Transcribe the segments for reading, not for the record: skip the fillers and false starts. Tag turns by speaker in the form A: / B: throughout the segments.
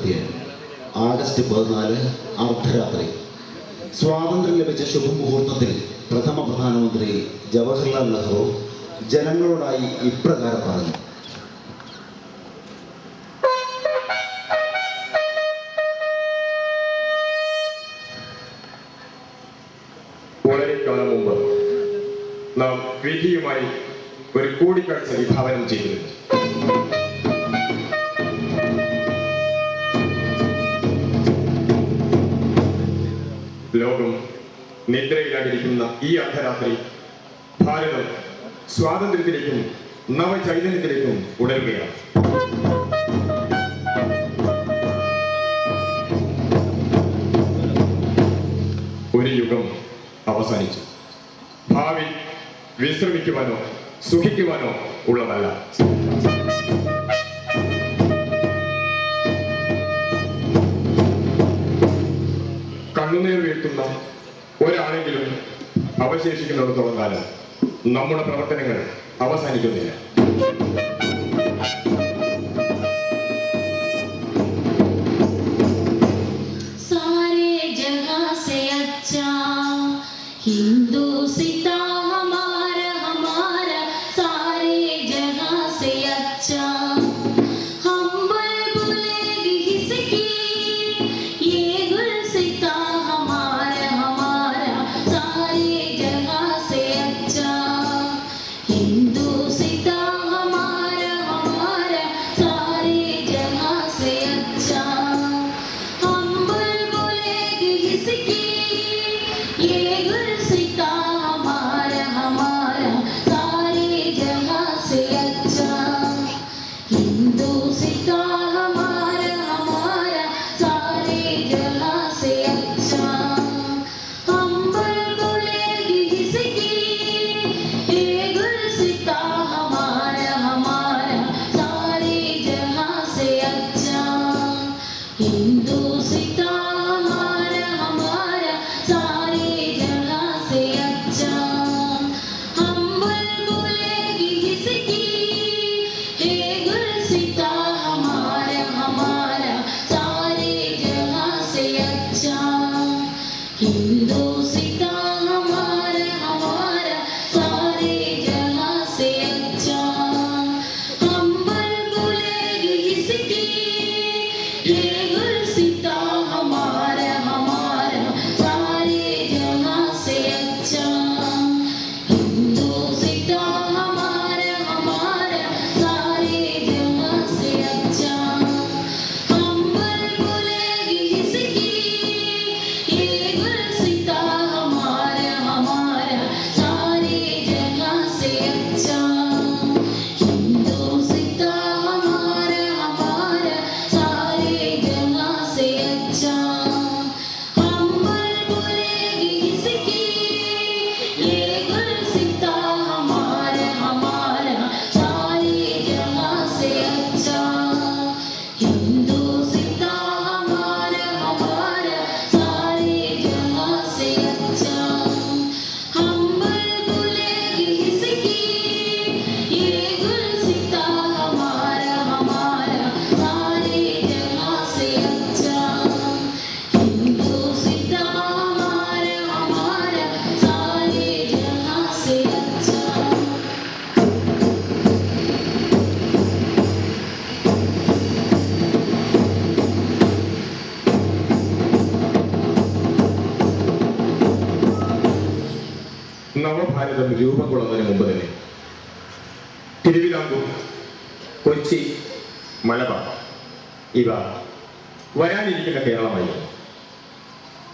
A: 2017 August 14 അർദ്ധരാത്രി സ്വാതന്ത്ര്യം ലഭിച്ച ശുഭമുഹൂർത്തത്തിൽ പ്രഥമ പ്രധാനമന്ത്രി ജവഹർലാൽ നെഹ്റു ജനങ്ങളോടായി ഇപ്രകാരം പറഞ്ഞു.
B: വളരെ കാലം മുമ്പ് നാം വിധിയുമായി ഒരു കൂടിക്കാഴ്ച വിഭാവനം ചെയ്തിരുന്നു. ലോകം നിദ്രയിലായിരിക്കുന്ന ഈ അർദ്ധരാത്രി ഭാരതം സ്വാതന്ത്ര്യത്തിലേക്കും നവചൈതന്യത്തിലേക്കും ഉണരുകയാണ്. ഒരു യുഗം അവസാനിച്ചു. ഭാവി വിശ്രമിക്കുവാനോ സുഖിക്കുവാനോ ഉള്ളതല്ല. കണ്ണുനീർ വീഴ്ത്തുന്ന ഒരാളെങ്കിലും അവശേഷിക്കുന്നിടത്തോളം കാലം നമ്മുടെ പ്രവർത്തനങ്ങൾ അവസാനിക്കുന്നില്ല. നവഭാരതം രൂപം കൊള്ളുന്നതിന് മുമ്പ് തന്നെ തിരുവിതാംകൂർ, കൊച്ചി, മലബാർ ഇവ വരാനിരിക്കുന്ന കേരളമായി.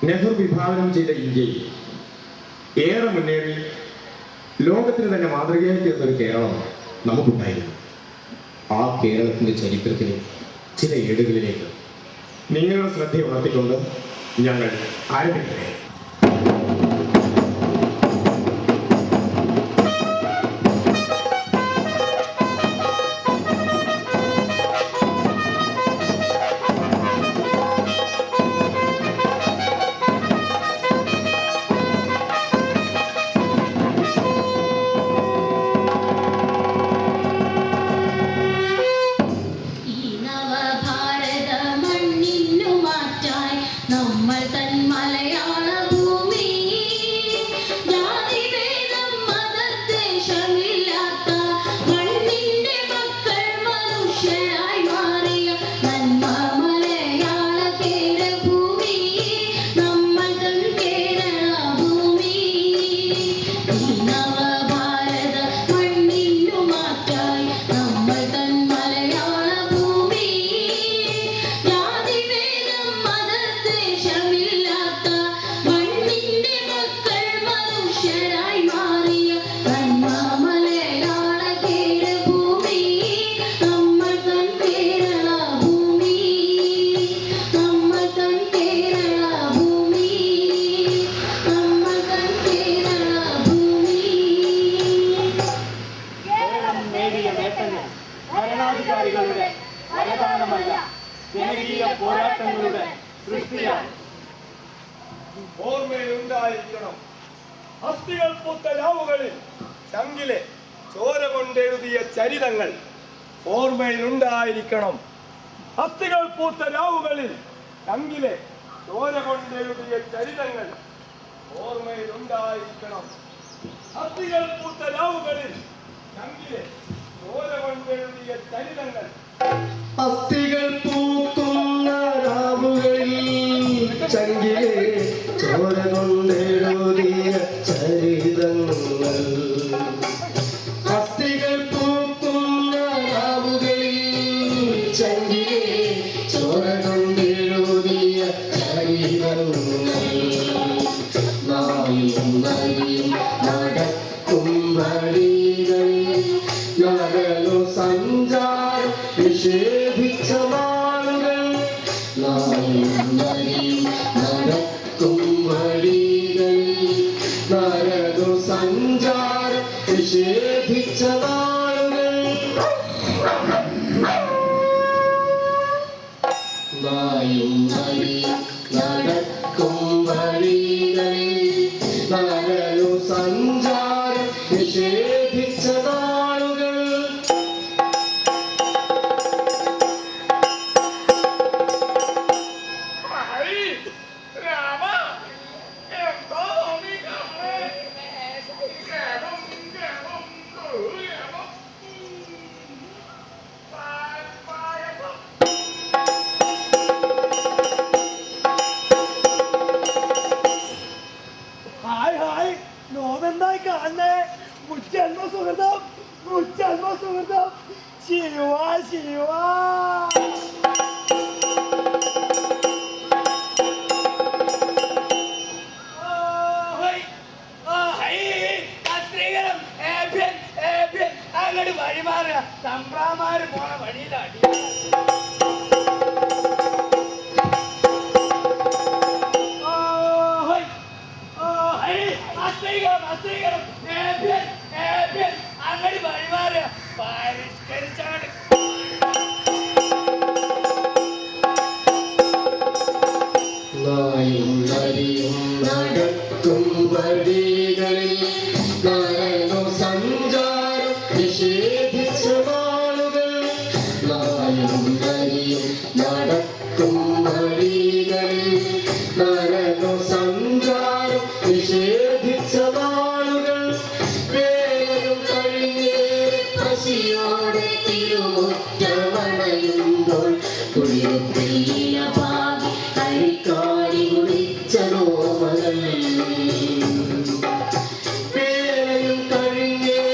B: നെഹ്റു വിഭാവനം ചെയ്ത ഇന്ത്യയിൽ ഏറെ മുന്നേറി ലോകത്തിന് തന്നെ മാതൃകയായി തീർന്നൊരു കേരളം നമുക്കുണ്ടായിരുന്നു. ആ കേരളത്തിന്റെ ചരിത്രത്തിലെ ചില ഏടുകളിലേക്ക് നിങ്ങളുടെ ശ്രദ്ധ ഉണർത്തിക്കൊണ്ട് ഞങ്ങൾ ആരംഭിക്കട്ടെ.
C: ഈ നവഭാരത മണ്ണിൽ ഭരണാധികാരികളുടെ വരദാനമല്ല, ജനകീയ പോരാട്ടങ്ങളുടെ സൃഷ്ടിയാണ്.
D: ഓർമ്മയിലുണ്ടായിരിക്കണം, അസ്ഥികൾ പൂത്ത രാവുകളിൽ ചങ്കിലെ ചോര കൊണ്ടെഴുതിയ ചരിതങ്ങൾ. ഓർമ്മയിലുണ്ടായിരിക്കണം, അസ്ഥികൾ പൂത്ത രാവുകളിൽ ചങ്കിലെ ചോര കൊണ്ടെഴുതിയ ചരിതങ്ങൾ. ഓർമ്മയിലുണ്ടായിരിക്കണം, അസ്ഥികൾ പൂത്ത രാവുകളിൽ ചങ്കിലെ ചോര കൊണ്ടെഴുതിയ ചരിതങ്ങൾ.
E: അസ്ഥികൾ പൂക്കുന്ന രാവുകളിൽ ചങ്കിലെ ചോര കൊണ്ടെഴുതിയ ചരിതങ്ങൾ. അസ്ഥികൾ പൂക്കുന്ന രാവുകളിൽ ചങ്കിലെ ചോര കൊണ്ടെഴുതിയ ചരിതങ്ങൾ. നായും നരിയും നടക്കും വഴികളിൽ നടന്നു സഞ്ചാരം നിഷേധിച്ച നാളുകൾ. നായും നരിയും നടക്കും വഴികളിൽ നടന്നു സഞ്ചാരം നിഷേധിച്ച നാളുകൾ. നായും നരിയും നടക്കും വഴികളിൽ നടന്നു സഞ്ചാരം നിഷേധിച്ച നാളുകൾ.
C: ഹായ് ഹായ്, നോമെന്തായി കാണണേ? മുച്ചന്മ സുഹൃതം, മുച്ചന്മ സുഹൃതം. ശിവ ശിവ. അങ്ങോട്ട് വഴിമാറുക, തമ്പ്രാമാര് പോണ വഴിയിലാണ്. അങ്ങോട്ട് വഴിമാറുക, പരിഷ്കരിച്ചാണ്.
E: നായും നരിയും നടക്കും വഴികളിൽ നടന്നു സഞ്ചാരം നിഷേധിച്ച നാളുകൾ. നായും നരിയും നടക്കും വഴികളിൽ നടന്നു സഞ്ചാരം നിഷേധിച്ച നാളുകൾ. വേലയും കഴിഞ്ഞേ പശിയോടെ തിരുമുറ്റമണയുമ്പോൾ കുളിർത്തീല പാകി കഴിക്കാടി കുടിച്ച നോമകൾ. വേലയും കഴിഞ്ഞേ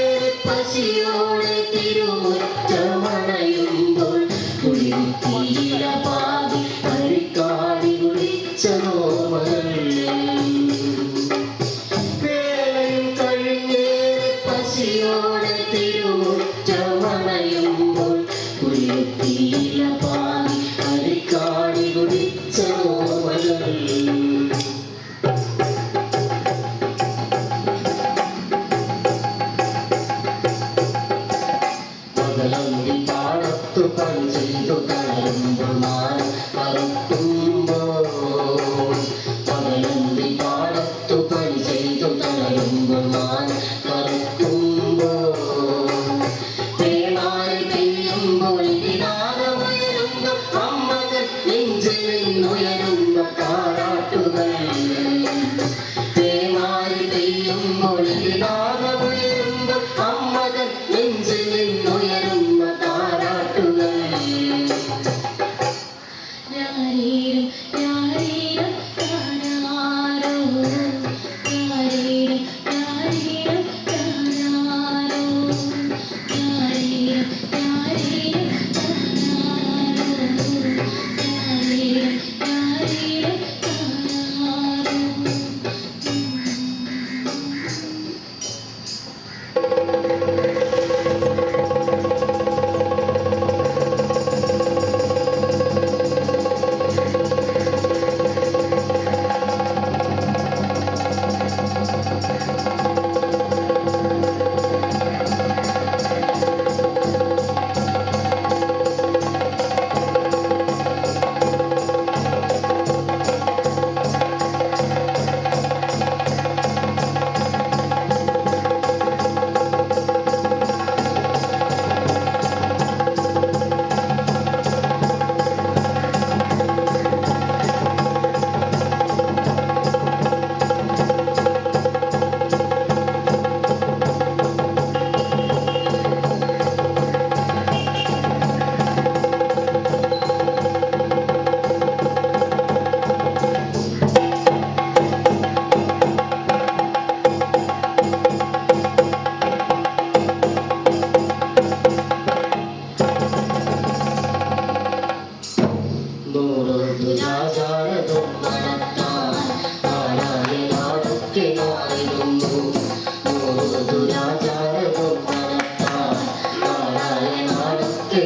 E: പശിയോടെ തിരുമുറ്റമണയുമ്പോൾ കുളിർത്തീല പാകി കഴിക്കാടി കുടിച്ച നോമകൾ. വേലയും കഴിഞ്ഞേ പശിയോടെ തിരുമുറ്റമണയുമ്പോൾ കുളിർത്തീല പാകി കഴിക്കാടി കുടിച്ച നോമകൾ. പകലന്തി പാടത്തു പണി ചെയ്തു തളരുമ്പോൾ മാനം കറുക്കുമ്പോൾ. പകലന്തി പാടത്തു പണി ചെയ്തു തളരുമ്പോൾ മാനം കറുക്കുമ്പോൾ. തേനായി പെയ്യുമ്പോൾ വിനാദമുയരുന്നു അമ്മകൾ നെഞ്ചിൽ നിന്നുയരുന്ന താരാട്ടുകൾ. തേനായി പെയ്യുമ്പോൾ വിനാദമുയരുന്നു അമ്മകൾ നെഞ്ചിൽ നിന്നുയരുന്ന താരാട്ടുകൾ.
F: ഞാനീരും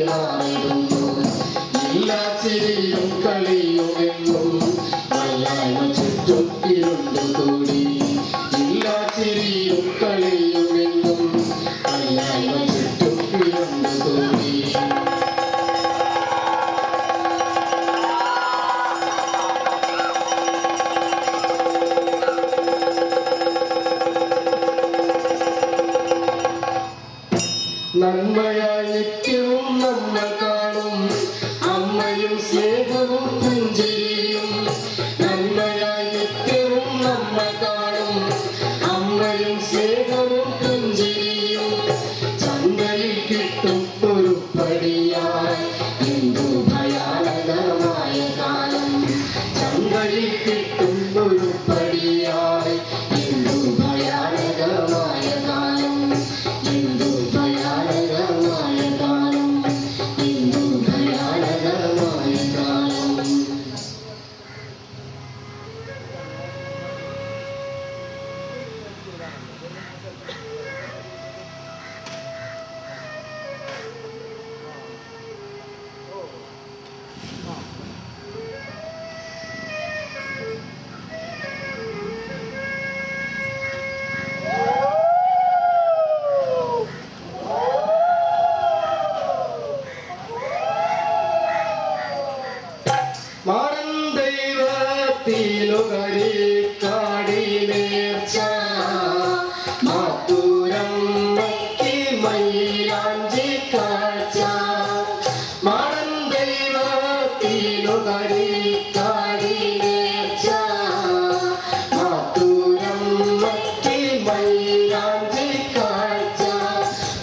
E: മാറിടുന്നു എല്ലാ ചിരിയും കളിയുമെന്നും അല്ലായ്മ ചുറ്റും ഇരുണ്ടുകൂടി എല്ലാ ചിരിയും കളിയുമെന്നും അല്ലായ്മ ചുറ്റും ഇരുണ്ടുകൂടി നന്മയായി നിത്യവും നമ്മൾ കാണും അമ്മയും സ്നേഹവും പുഞ്ചിരിയും നന്മയായി നിത്യവും നമ്മൾ കാണും അമ്മയും സ്നേഹവും പുഞ്ചിരിയും ചന്തയിൽ കിട്ടും ഒരു പടിയായി എന്തു ഭയാനകമായ കാലം ചന്തയിൽ കിട്ടും ഒരു പടിയായി എന്തു ഭയാനകമായ കാലം എന്തു ഭയാനകമായ കാലം എന്തു ഭയാനകമായ കാലം മാടൻ ദൈവത്തിനു കരിക്കാടിനേർച്ച മാത്തൂരമ്മയ്ക്ക് മൈലാഞ്ചി കാഴ്ച മാടൻ ദൈവത്തിനു കരിക്കാടിനേർച്ച മാത്തൂരമ്മയ്ക്ക് മൈലാഞ്ചി കാഴ്ച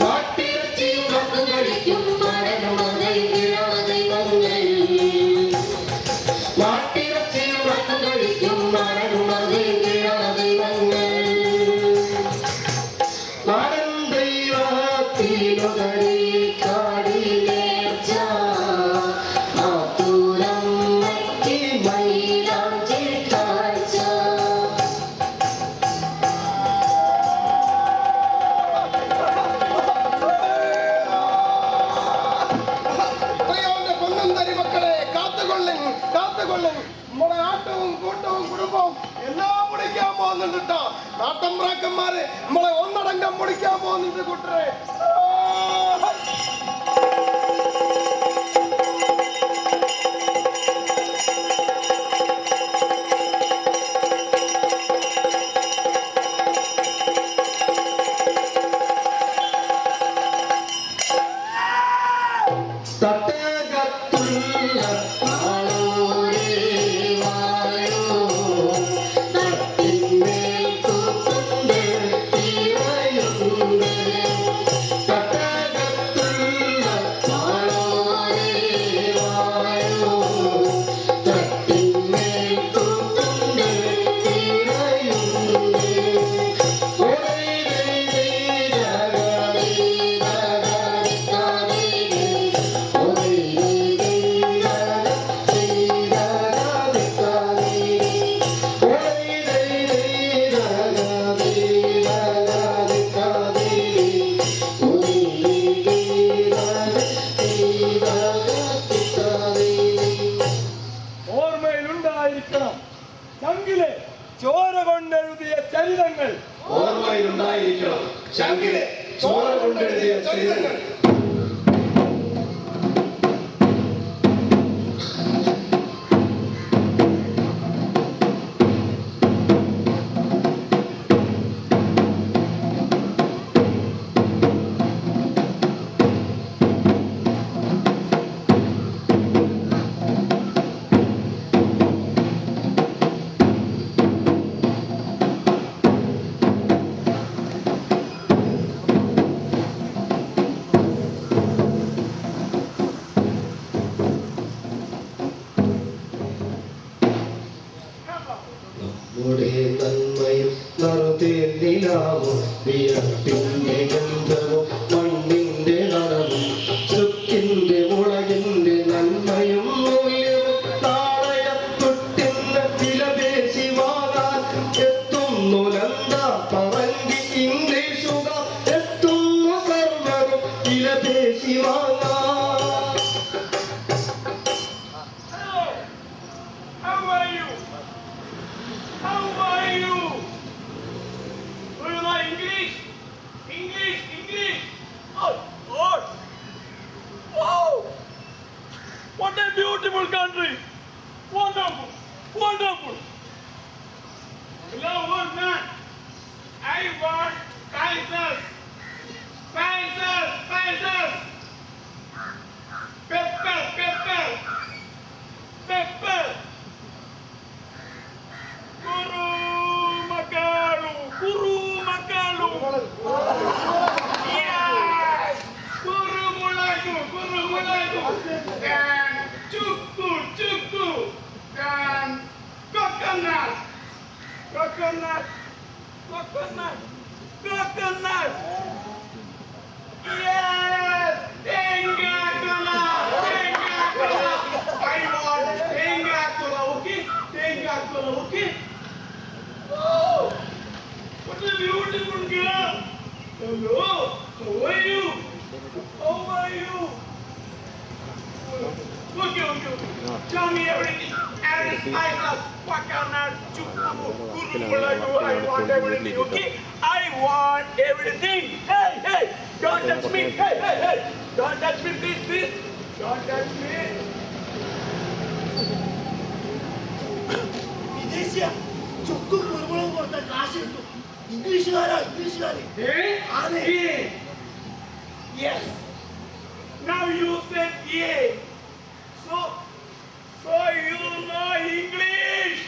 E: മാട്ടിറച്ചി മക്കൾ കഴിക്കും മടനുമതൈ ദൈവങ്ങൾ മാട്ടിറച്ചി മക്കൾ കഴിക്കും മടനുമതൈ ദൈവങ്ങൾ മടൻ ദൈവത്തിനു കരിക്കാടിനേർച്ച മാത്തൂരമ്മയ്ക്ക് മൈലാഞ്ചി കാഴ്ച
D: പ്രിയന്റെ പൊന്നന്തരി മക്കളെ കാത്തുകൊള്ളും കാത്തുകൊള്ളും നമ്മുടെ ആട്ടവും കൂട്ടവും കുടുംബവും എല്ലാം മുടിക്കാൻ പോകുന്നുണ്ട് കേട്ടോ നാട്ടമ്പ്രാക്കന്മാര് നമ്മളെ ഒന്നടങ്കം മുടിക്കാൻ പോകുന്നുണ്ട് കൂട്ടരെ
E: തട്ടകത്തുള്ള ആളോരേ വായോ തട്ടിന്മേൽ തൂക്കുണ്ട് തീരയുണ്ട് തട്ടകത്തുള്ള ആളോരേ വായോ തട്ടിന്മേൽ തൂക്കുണ്ട് തീരയുണ്ട്
D: ഓർമ്മയിലുണ്ടായിരിക്കണം ചങ്കിലെ ചോര കൊണ്ടെഴുതിയ ചരിതങ്ങൾ
B: ഓർമ്മയിലുണ്ടായിരിക്കണം ശങ്കിലെ ചോര കൊണ്ടെഴുതിയ ചരിതങ്ങൾ
E: നമ്മുടെ തന്മയും നറുതേനിലാവും വിയർപ്പിന്റെ ഗന്ധവും മണ്ണിന്റെ നടവും ചുക്കിന്റെ മുളകിന്റെ നന്മയും മൂല്യവും താളയത്തൊട്ടിന്ന് വിലപേശി വാങ്ങാൻ എത്തുന്നു ലന്താ പറങ്കി ഇംഗ്ലീഷുകാർ എത്തുന്നു സർവരും വിലപേശി വാങ്ങാൻ
D: wonderful country. Wonderful. Wonderful. Hello, old man. I want spices. Spices. Spices. Pepper. Pepper. Pepper. Guru Makalu. Guru Makalu. Yes. Guru Mulayu. Guru Mulayu. And Chuku. And coconut. Coconut. Yes. Tengakola. I want Tengakola. Okay. Tengakola. Okay. Oh, what a beautiful girl. Hello. How are you? Okay. Tell me everything. Spices, coconut, chuku, guru. I want everything, okay? I want everything. Hey, don't touch me. Hey. Don't touch me, please. Don't touch me.
C: വിദേശിയ ചുക്കും കുരുമുളകും കൊടുത്ത കാശ് കിട്ടും. ഇംഗ്ലീഷുകാരി അതെ.
D: Yes. Now you said yeah. So you know English.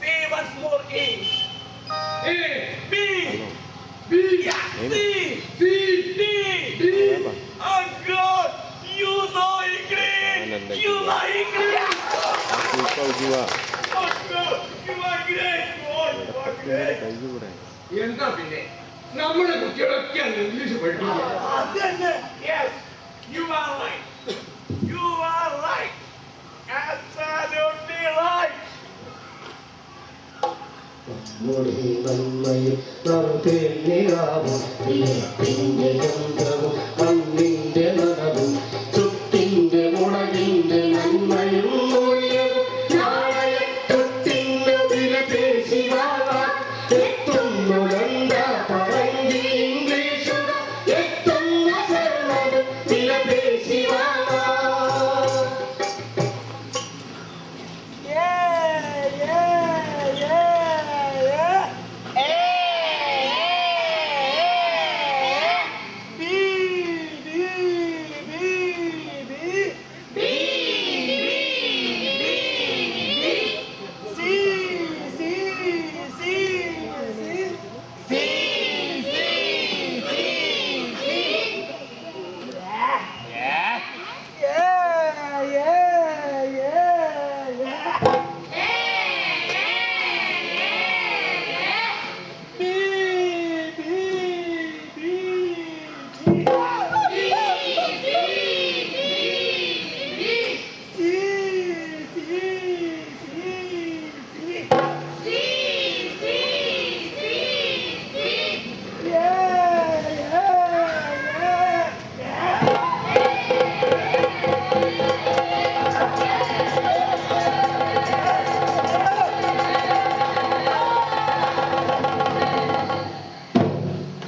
D: Say once more A. B. Yeah. C. D. Oh God, you know English. Oh God, you are great.
B: എന്താ പിന്നെ നമ്മുടെ കുട്ടികളൊക്കെ ഇംഗ്ലീഷ് പഠിപ്പിക്കുക.
C: അത് തന്നെ.
D: Yes, you are right. Absolutely right.
E: നമ്മുടെ നന്മയും നറുതേനിലാവും പ്രിയത്തിന്റെ ഗന്ധവും മണ്ണിന്റെ നനവും ചുട്ടിന്റെ മുളകിന്റെ നന്മയും മൂല്യവും നാളെത്തൊട്ടിന്റെ വില പേശി വാങ്ങാൻ എത്തുന്നു എന്താ പറഞ്ഞി ഇംഗ്ലീഷുക എത്തുന്ന സർവ്വതും വില പേശി വാങ്ങാൻ.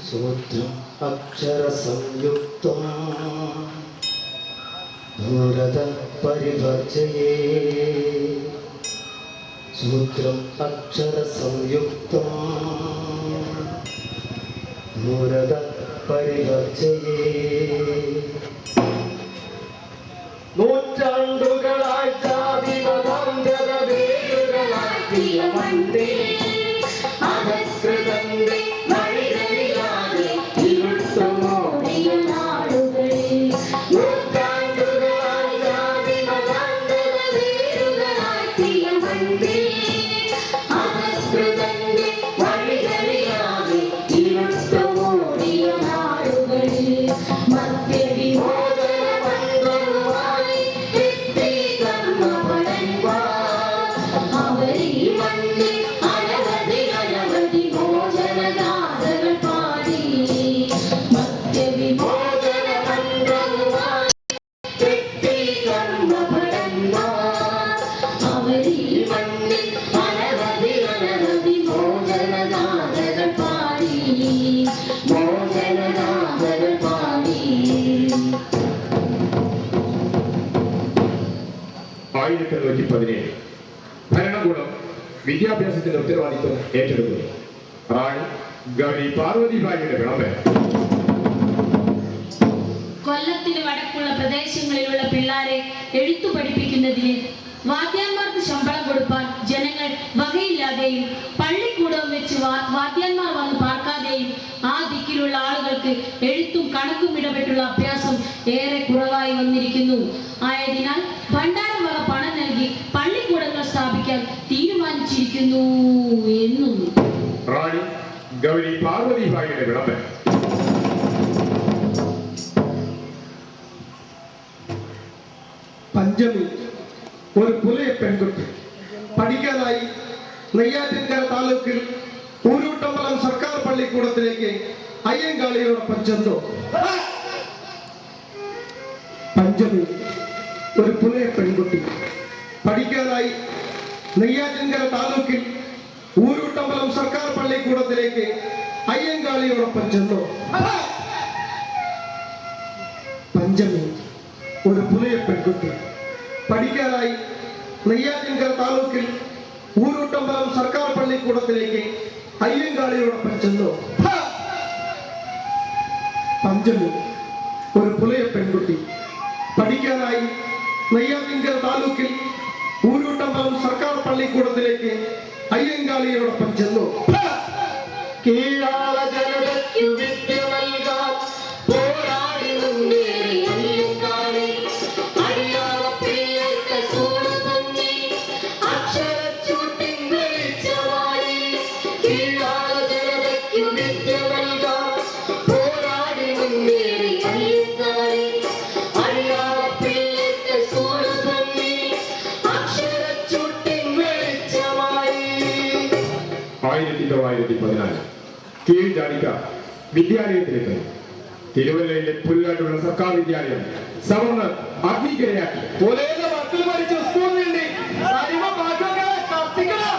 E: സൂത്രം അക്ഷര സംയുക്തം ദൂരത പരിവർജയേ. സൂത്രം അക്ഷര സംയുക്തം ദൂരത പരിവർജയേ. നൂറ്റാണ്ടുകളായി ജാതി മതാന്തര വേരുകളാക്കിയ മണ്ണിൽ അധകൃതന്റെ വഴികളിലാകെ ഇരുട്ടുമൂടിയ നാടുകളിൽ നൂറ്റാണ്ടുകളായി ജാതി മതാന്തര വേരുകളാക്കിയ മണ്ണിൽ അധകൃതന്റെ വഴികളിലാകെ ഇരുട്ടുമൂടിയ നാടുകളിൽ മധ്യ
B: 1917 ഭരണകൂടം വിദ്യാഭ്യാസത്തിന്റെ ഉത്തരവാദിത്വം ഏറ്റെടുക്കുന്നു. റാണി ഗൗരി പാർവതിബായിയുടെ വിളംബരം.
F: കൊല്ലത്തിന് വടക്കുള്ള പ്രദേശങ്ങളിലുള്ള പിള്ളാരെ എഴുത്തു പഠിപ്പിക്കുന്നതിന് വാദ്യാന്മാർക്ക് ശമ്പളം കൊടുപ്പാൻ ജനങ്ങൾ വകയില്ലാതെയും പള്ളിക്കൂടം വെച്ച് വാദ്യാന്മാർ വന്ന് പാർക്കാതെയും ആ ദിക്കിലുള്ള ആളുകൾക്ക് എഴുത്തും കണക്കും ഇടപെട്ടുള്ള അഭ്യാസം ഏറെ കുറവായി വന്നിരിക്കുന്നു. ആയതിനാൽ ഭണ്ഡാരം വക പണം നൽകി പള്ളിക്കൂടങ്ങൾ സ്ഥാപിക്കാൻ തീരുമാനിച്ചിരിക്കുന്നു എന്നും
B: റാണി ഗൗരി പാർവതിബായിയുടെ വിളംബരം.
G: പഞ്ചമി ഒരു പുലയ പെൺകുട്ടി പഠിക്കാനായി നെയ്യാറ്റിൻകര താലൂക്കിൽ ഊരൂട്ടമ്പലം സർക്കാർ പള്ളിക്കൂടത്തിലേക്ക് അയ്യങ്കാളിയോടൊപ്പം ചെന്നു. പഞ്ചമി ഒരു പുലയ പെൺകുട്ടി പഠിക്കാനായി നെയ്യാറ്റിൻകര താലൂക്കിൽ ഊരൂട്ടമ്പലം സർക്കാർ പള്ളിക്കൂടത്തിലേക്ക് അയ്യങ്കാളിയോടൊപ്പം ചെന്നു. പഞ്ചമി ഒരു പുലയ പെൺകുട്ടി പഠിക്കാനായി നെയ്യാറ്റിൻകര താലൂക്കിൽ ഊരൂട്ടമ്പലം സർക്കാർ പള്ളിക്കൂടത്തിലേക്ക് അയ്യങ്കാളിയോടൊപ്പം ചെന്നു. പഞ്ചമി ഒരു പുലയ പെൺകുട്ടി പഠിക്കാനായി നെയ്യാറ്റിൻകര താലൂക്കിൽ ഊരൂട്ടമ്പലം സർക്കാർ പള്ളിക്കൂടത്തിലേക്ക് അയ്യങ്കാളിയോടൊപ്പം ചെന്നു.
E: കീഴാള ജനതയ്ക്കു വിദ്യ നൽകാൻ പോരാടി മുന്നേറി അയ്യങ്കാളി അടിയാള പ്രിയർക്ക് സൂടുതങ്ങി അക്ഷരച്ചൂട്ടിൻ വെളിച്ചമായി. കീഴാള ജനതയ്ക്കു വിദ്യ നൽകാൻ പോരാടി മുന്നേറി അയ്യങ്കാളി അടിയാള പ്രിയർക്ക് സൂടുതങ്ങി അക്ഷരച്ചൂട്ടിൻ വെളിച്ചമായി.
B: 1914 കീഴ്ജാലിക്ക വിദ്യാലയത്തിലെത്തുന്നു. തിരുവല്ലയിലെ പുല്ലാട്ടുള്ള സർക്കാർ വിദ്യാലയം സവർണർ അഗ്നിക്കിരയാക്കി.
G: മക്കൾ പഠിച്ച സ്കൂളിലുണ്ട് കത്തിക്കണം.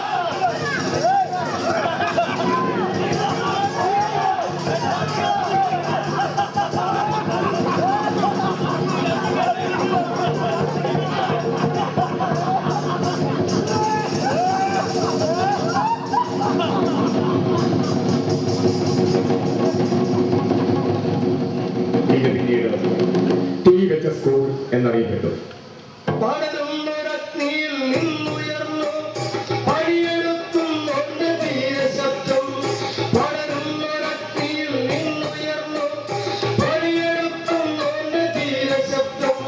B: ഇത് പിന്നീട് തീ വെച്ച സ്കൂൾ എന്നറിയപ്പെട്ടു.
G: പടരുന്നൊരഗ്നിയിൽ നിന്നുയർന്നു പടിയെടുക്കുന്നൊണ്ട് ധീരശബ്ദം. പടരുന്നൊരഗ്നിയിൽ നിന്നുയർന്നു പടിയെടുക്കുന്നൊണ്ട് ധീരശബ്ദം.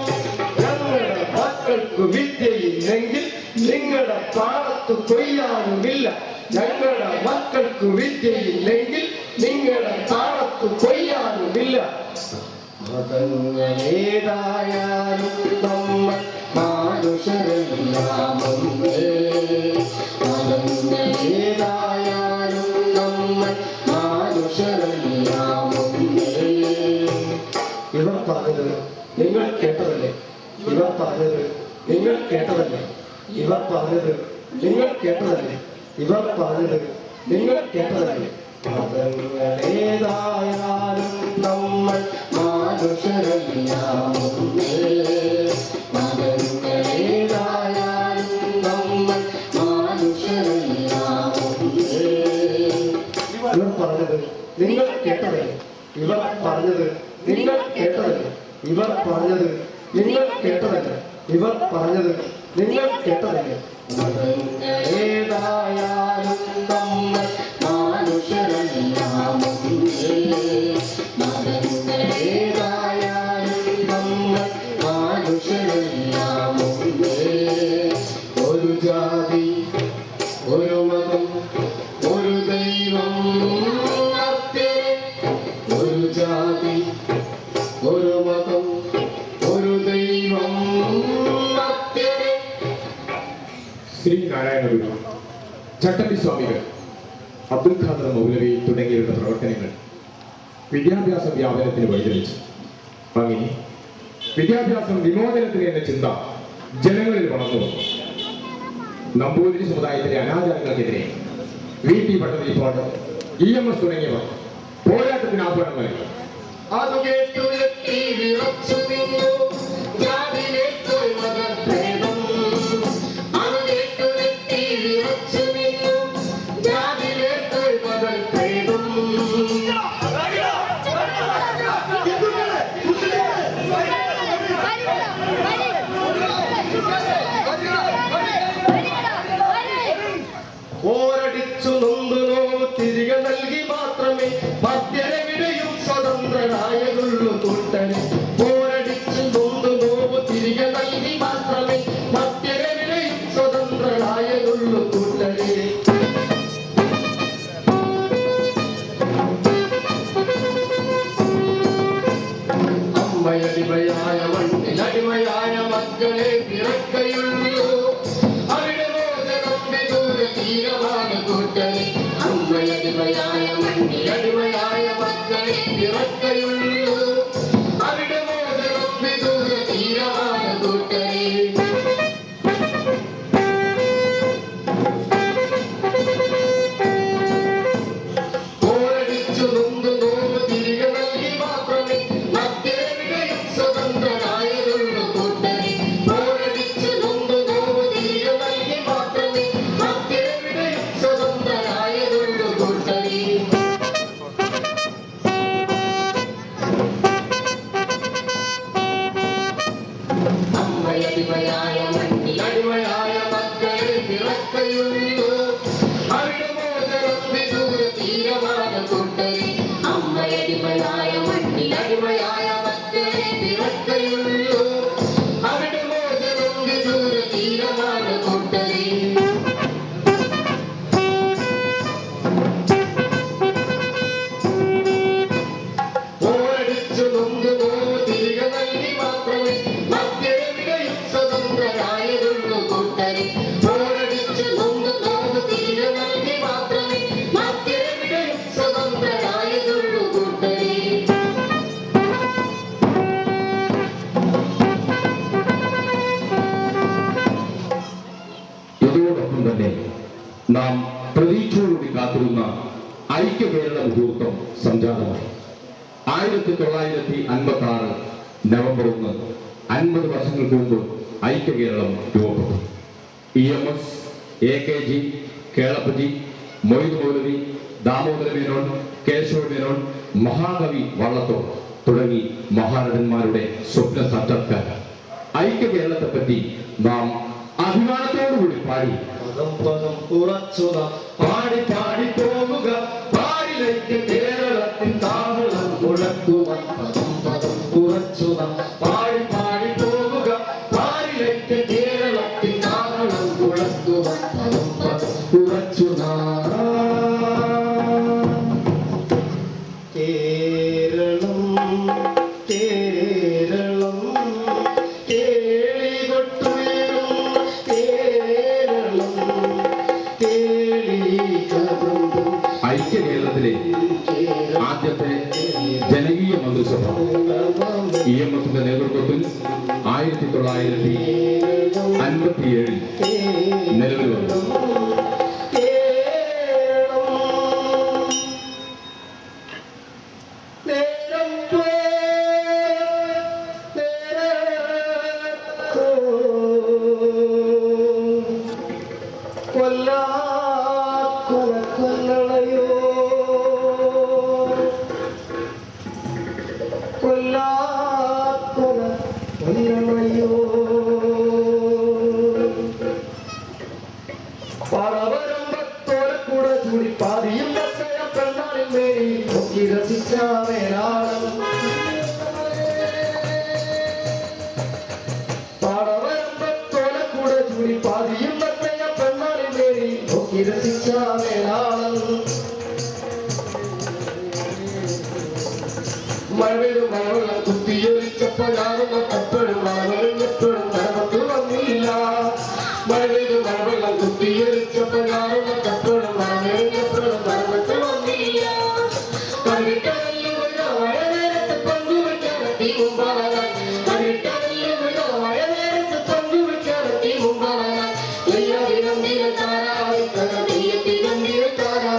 G: ഞങ്ങളുടെ മക്കൾക്ക് വിദ്യയില്ലെങ്കിൽ നിങ്ങളുടെ പാടത്ത് കൊയ്യാനുമില്ല. ഞങ്ങളുടെ മക്കൾക്ക് വിദ്യയില്ലെങ്കിൽ നിങ്ങളുടെ പാടത്ത് കൊയ്യാനുമില്ല. മതങ്ങളേതായാലും നമ്മൾ മാനുഷരല്ലാമേ. മതങ്ങളേതായാലും നമ്മൾ മാനുഷരല്ലാമേ. ഇവർ പറഞ്ഞത് നിങ്ങൾ കേട്ടതല്ലേ? ഇവർ പറഞ്ഞത് നിങ്ങൾ കേട്ടതല്ലേ? ഇവർ പറഞ്ഞത് നിങ്ങൾ കേട്ടതല്ലേ? ഇവർ പറഞ്ഞത് നിങ്ങൾ കേട്ടതല്ലേ? മതങ്ങളേതായാലും നമ്മൾ മാനുഷരല്ലാമേ. മതങ്ങളേതായാലും നമ്മൾ മാനുഷരല്ലാമേ. ഇവർ പറഞ്ഞത് നിങ്ങൾ കേട്ടതല്ലേ? ഇവർ പറഞ്ഞത് നിങ്ങൾ കേട്ടതല്ലേ? ഇവർ പറഞ്ഞത് നിങ്ങൾ കേട്ടതല്ലേ? ഇവർ പറഞ്ഞത് നിങ്ങൾ കേട്ടതല്ലേ? മതങ്ങളേതായാലും നമ്മൾ മാനുഷരല്ലാമേ. മതങ്ങളേതായാലും നമ്മൾ മാനുഷരല്ലാമേ. ഒരു ജാതി ഒരു മതം ഒരു ദൈവം അത്യരെ. ഒരു ജാതി ഒരു മതം ഒരു ദൈവം അത്യരെ.
B: ശ്രീനാരായണ ഗുരു, ചട്ടമ്പി സ്വാമികൾ, അബ്ദുൽ ഖാദർ മൗലവി തുടങ്ങിയവരുടെ പ്രവർത്തനങ്ങൾ വിദ്യാഭ്യാസ വ്യാപനത്തിന് വഴിതെളിച്ചു. അങ്ങനെ വിദ്യാഭ്യാസം വിമോചനത്തിന് എന്ന ചിന്ത ജനങ്ങളിൽ വളർന്നു വന്നു. നമ്പൂതിരി സമുദായത്തിലെ അനാചാരങ്ങൾക്കെതിരെ VT ഭട്ടതിരിപ്പാട്, EMS തുടങ്ങിയവർ പോരാട്ടത്തിന് ആഹ്വാനം നൽകി.
E: അത് കേട്ടുയർത്തി വിറച്ചു നിന്നു ജാതിയിലേക്കു മതഭേദം.
G: അമ്മയടിമയായ മണ്ണിൽ അടിമയായ മക്കളെ പിറക്കയുള്ളൂ. അവിടെ മോചനം വിദൂര തീരമാണ് കൂട്ടരെ. അമ്മയടിമയായ മണ്ണിൽ അടിമയായ മക്കളെ പിറക്കയുള്ളൂ. അവിടെ മോചനം വിദൂര തീരമാണ് കൂട്ടരെ. അമ്മയടിമയായ മണ്ണിൽ അടിമയായ മക്കളെ പിറക്കയുള്ളൂ. അവിടെ മോചനം വിദൂര തീരമാണ് കൂട്ടരെ. അമ്മയടിമയായ മണ്ണിൽ അടിമയായ മക്കളെ പിറക്കയുള്ളൂ. അവിടെ മോചനം വിദൂര തീരമാണ് കൂട്ടരെ. പോരടിച്ചു നൊന്തു നോവ് തിരികെ നൽകി മാത്രമേ മറ്റെവിടെയും സ്വതന്ത്രരായതുള്ളൂ കൂട്ടരെ. പോരടിച്ചു നൊന്തു നോവ് തിരികെ നൽകി മാത്രമേ മറ്റെവിടെയും സ്വതന്ത്രരായതുള്ളൂ കൂട്ടരെ.
H: ഇതോടൊപ്പം തന്നെ നാം പ്രതീക്ഷയോടുകൂടി കാത്തിരുന്ന ഐക്യ കേരള മുഹൂർത്തം സംജാതമായി. 1956 നവംബർ 1 50 വർഷങ്ങൾക്ക് മുമ്പ് ഐക്യ കേരളം രൂപപ്പെട്ടു. EMS, AKG, കേളപ്പജി, മൊയ്ത് മൗലവി, ദാമോദര മേനോൻ, കേശവ മേനോൻ, മഹാകവി വള്ളത്തോൾ തുടങ്ങി മഹാരഥന്മാരുടെ സ്വപ്ന സാക്ഷാത്കാരം. ഐക്യ കേരളത്തെ പറ്റി നാം അഭിമാനത്തോടുകൂടി പാടി
G: പദം കുറച്ചുക പാടി പാടി പോവുക. പാടിലേക്ക് കേരളത്തിൽ താവളം മുഴക്കുവാൻ പദം കുറച്ചുക പാടി പാടി പോവുക. പാടിലേക്ക് കേരളത്തിൽ താവളം മുഴക്കുവാൻ പദം കുറച്ചുക. കേരളം കേരളം കേളികൊട്ടുയരും കേരളം കേളികവൃന്ദം.
H: ഐക്യ കേരളത്തിലെ ആദ്യത്തെ ജനകീയ മന്ത്രിസഭ EMSന്റെ നേതൃത്വത്തിൽ 1957 നിലവിൽ വന്നു.
G: കൊല്ലളയോ കൊല്ലളയോ പടവരമ്പത്തോടെ കൂടെ ചൂടി പാതിയും പെണ്ണാളിൽ മേരി നോക്കി രസിച്ച വേലാളം. പടവരമ്പത്തോടെ കൂടെ ചൂടി പാതിയും പെണ്ണാളിൽ മേരി നോക്കി രസിച്ച വേലാളം. മഴവരും മഴവെള്ളം കുത്തിയൊലിച്ചപ്പോഴാകുന്ന കപ്പഴും മഴവെള്ളപ്പോഴും കടമത്ത് വന്നില്ല. മഴവരും മഴവെള്ളം കുത്തിയൊലിച്ചപ്പോഴാകുന്ന കപ്പഴും മഴവെള്ളപ്പോഴും കടമത്ത് വന്നില്ല. കണ്ടിട്ടല്ലോ മഴ നേരത്ത് പങ്കുവെക്കാനെത്തി മുമ്പാകാൻ. കണ്ടിട്ടല്ലോ മഴ നേരത്ത് പങ്കുവെക്കാനെത്തി മുമ്പാകാൻ. തെയ്യാതിരന്തിര താരാവിക്കര തെയ്യത്തിരന്തിര താരാ.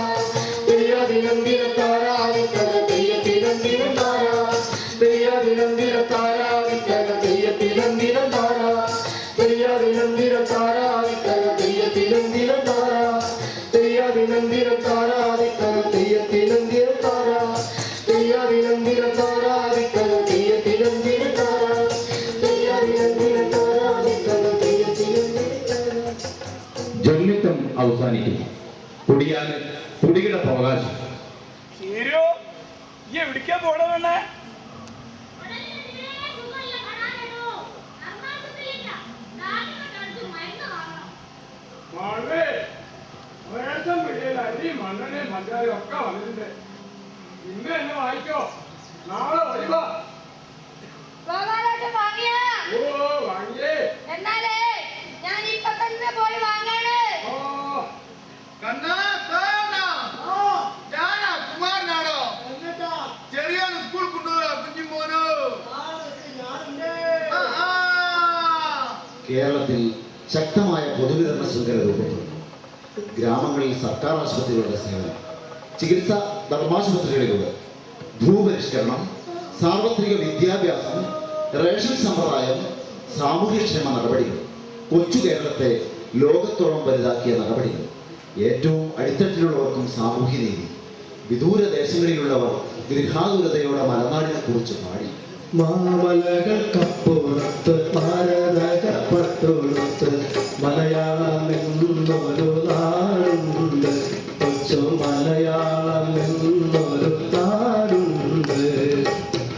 G: തെയ്യാതിരന്തിര താരാവിക്കര തെയ്യത്തിരന്തിര താരാ. തെയ്യാതിരന്തിര താരാവിക്കര തെയ്യത്തിരന്തിര താരാ. തെയ്യാതിരന്തിര താരാവിക്കര തെയ്യത്തിരന്തിര താരാ. തെയ്യാതിരന്തിര താരാവിക്കര തെയ്യത്തിരന്തിര താരാ. തെയ്യാതിരന്തിര താരാവിക്കര തെയ്യത്തിരന്തിര താരാ. തെയ്യാതിരന്തിര താരാവിക്കര തെയ്യത്തിരന്തിര താരാ.
H: ജന്മിത്വം അവസാനിക്കുന്നു. കുടിയാന് കുടിയുടെ അവകാശം.
D: ഹീരോ ഈ എവിടേക്കാ പോണേ?
B: അരി മണ്ണെണ്ണ മഞ്ചാരി ഒക്കെ വന്നിട്ടുണ്ട്. ഇന്ന് എന്നെ വായിക്കോ, നാളെ ഒഴിവാ.
E: എന്നാലേ ഞാൻ ഇപ്പൊ തന്നെ പോയി വാങ്ങാണ്.
B: കുമാരനാണോ ചെറിയാണ് സ്കൂൾ കൊണ്ടുപോകാ കുഞ്ഞുമോനോ?
A: കേരളത്തിൽ ശക്തമായ പൊതുവിതരണ ശൃംഖല രൂപപ്പെടുന്നു. ഗ്രാമങ്ങളിൽ സർക്കാർ ആശുപത്രികളുടെ സേവനം, ചികിത്സ ധർമാശുപത്രികളിലൂടെ, ഭൂപരിഷ്കരണം, സാർവത്രിക വിദ്യാഭ്യാസം, റേഷൻ സമ്പ്രദായം, സാമൂഹ്യക്ഷേമ നടപടികൾ, കൊച്ചു കേരളത്തെ ലോകത്തോളം വലുതാക്കിയ നടപടികൾ, ഏറ്റവും അടിത്തട്ടിലുള്ളവർക്കും സാമൂഹ്യനീതി, വിദൂര ദേശങ്ങളിലുള്ളവർ ഗൃഹാതുരതയോടെ മലനാടിനെ കുറിച്ച് പാടി.
I: മാമലകൾക്കപ്പുറത്ത് ഭാരതകപ്പെട്ടൊടുത്ത് മലയാളമെന്നൊരു നാടുണ്ട്, കൊച്ചു മലയാളമെന്നൊരു നാടുണ്ട്.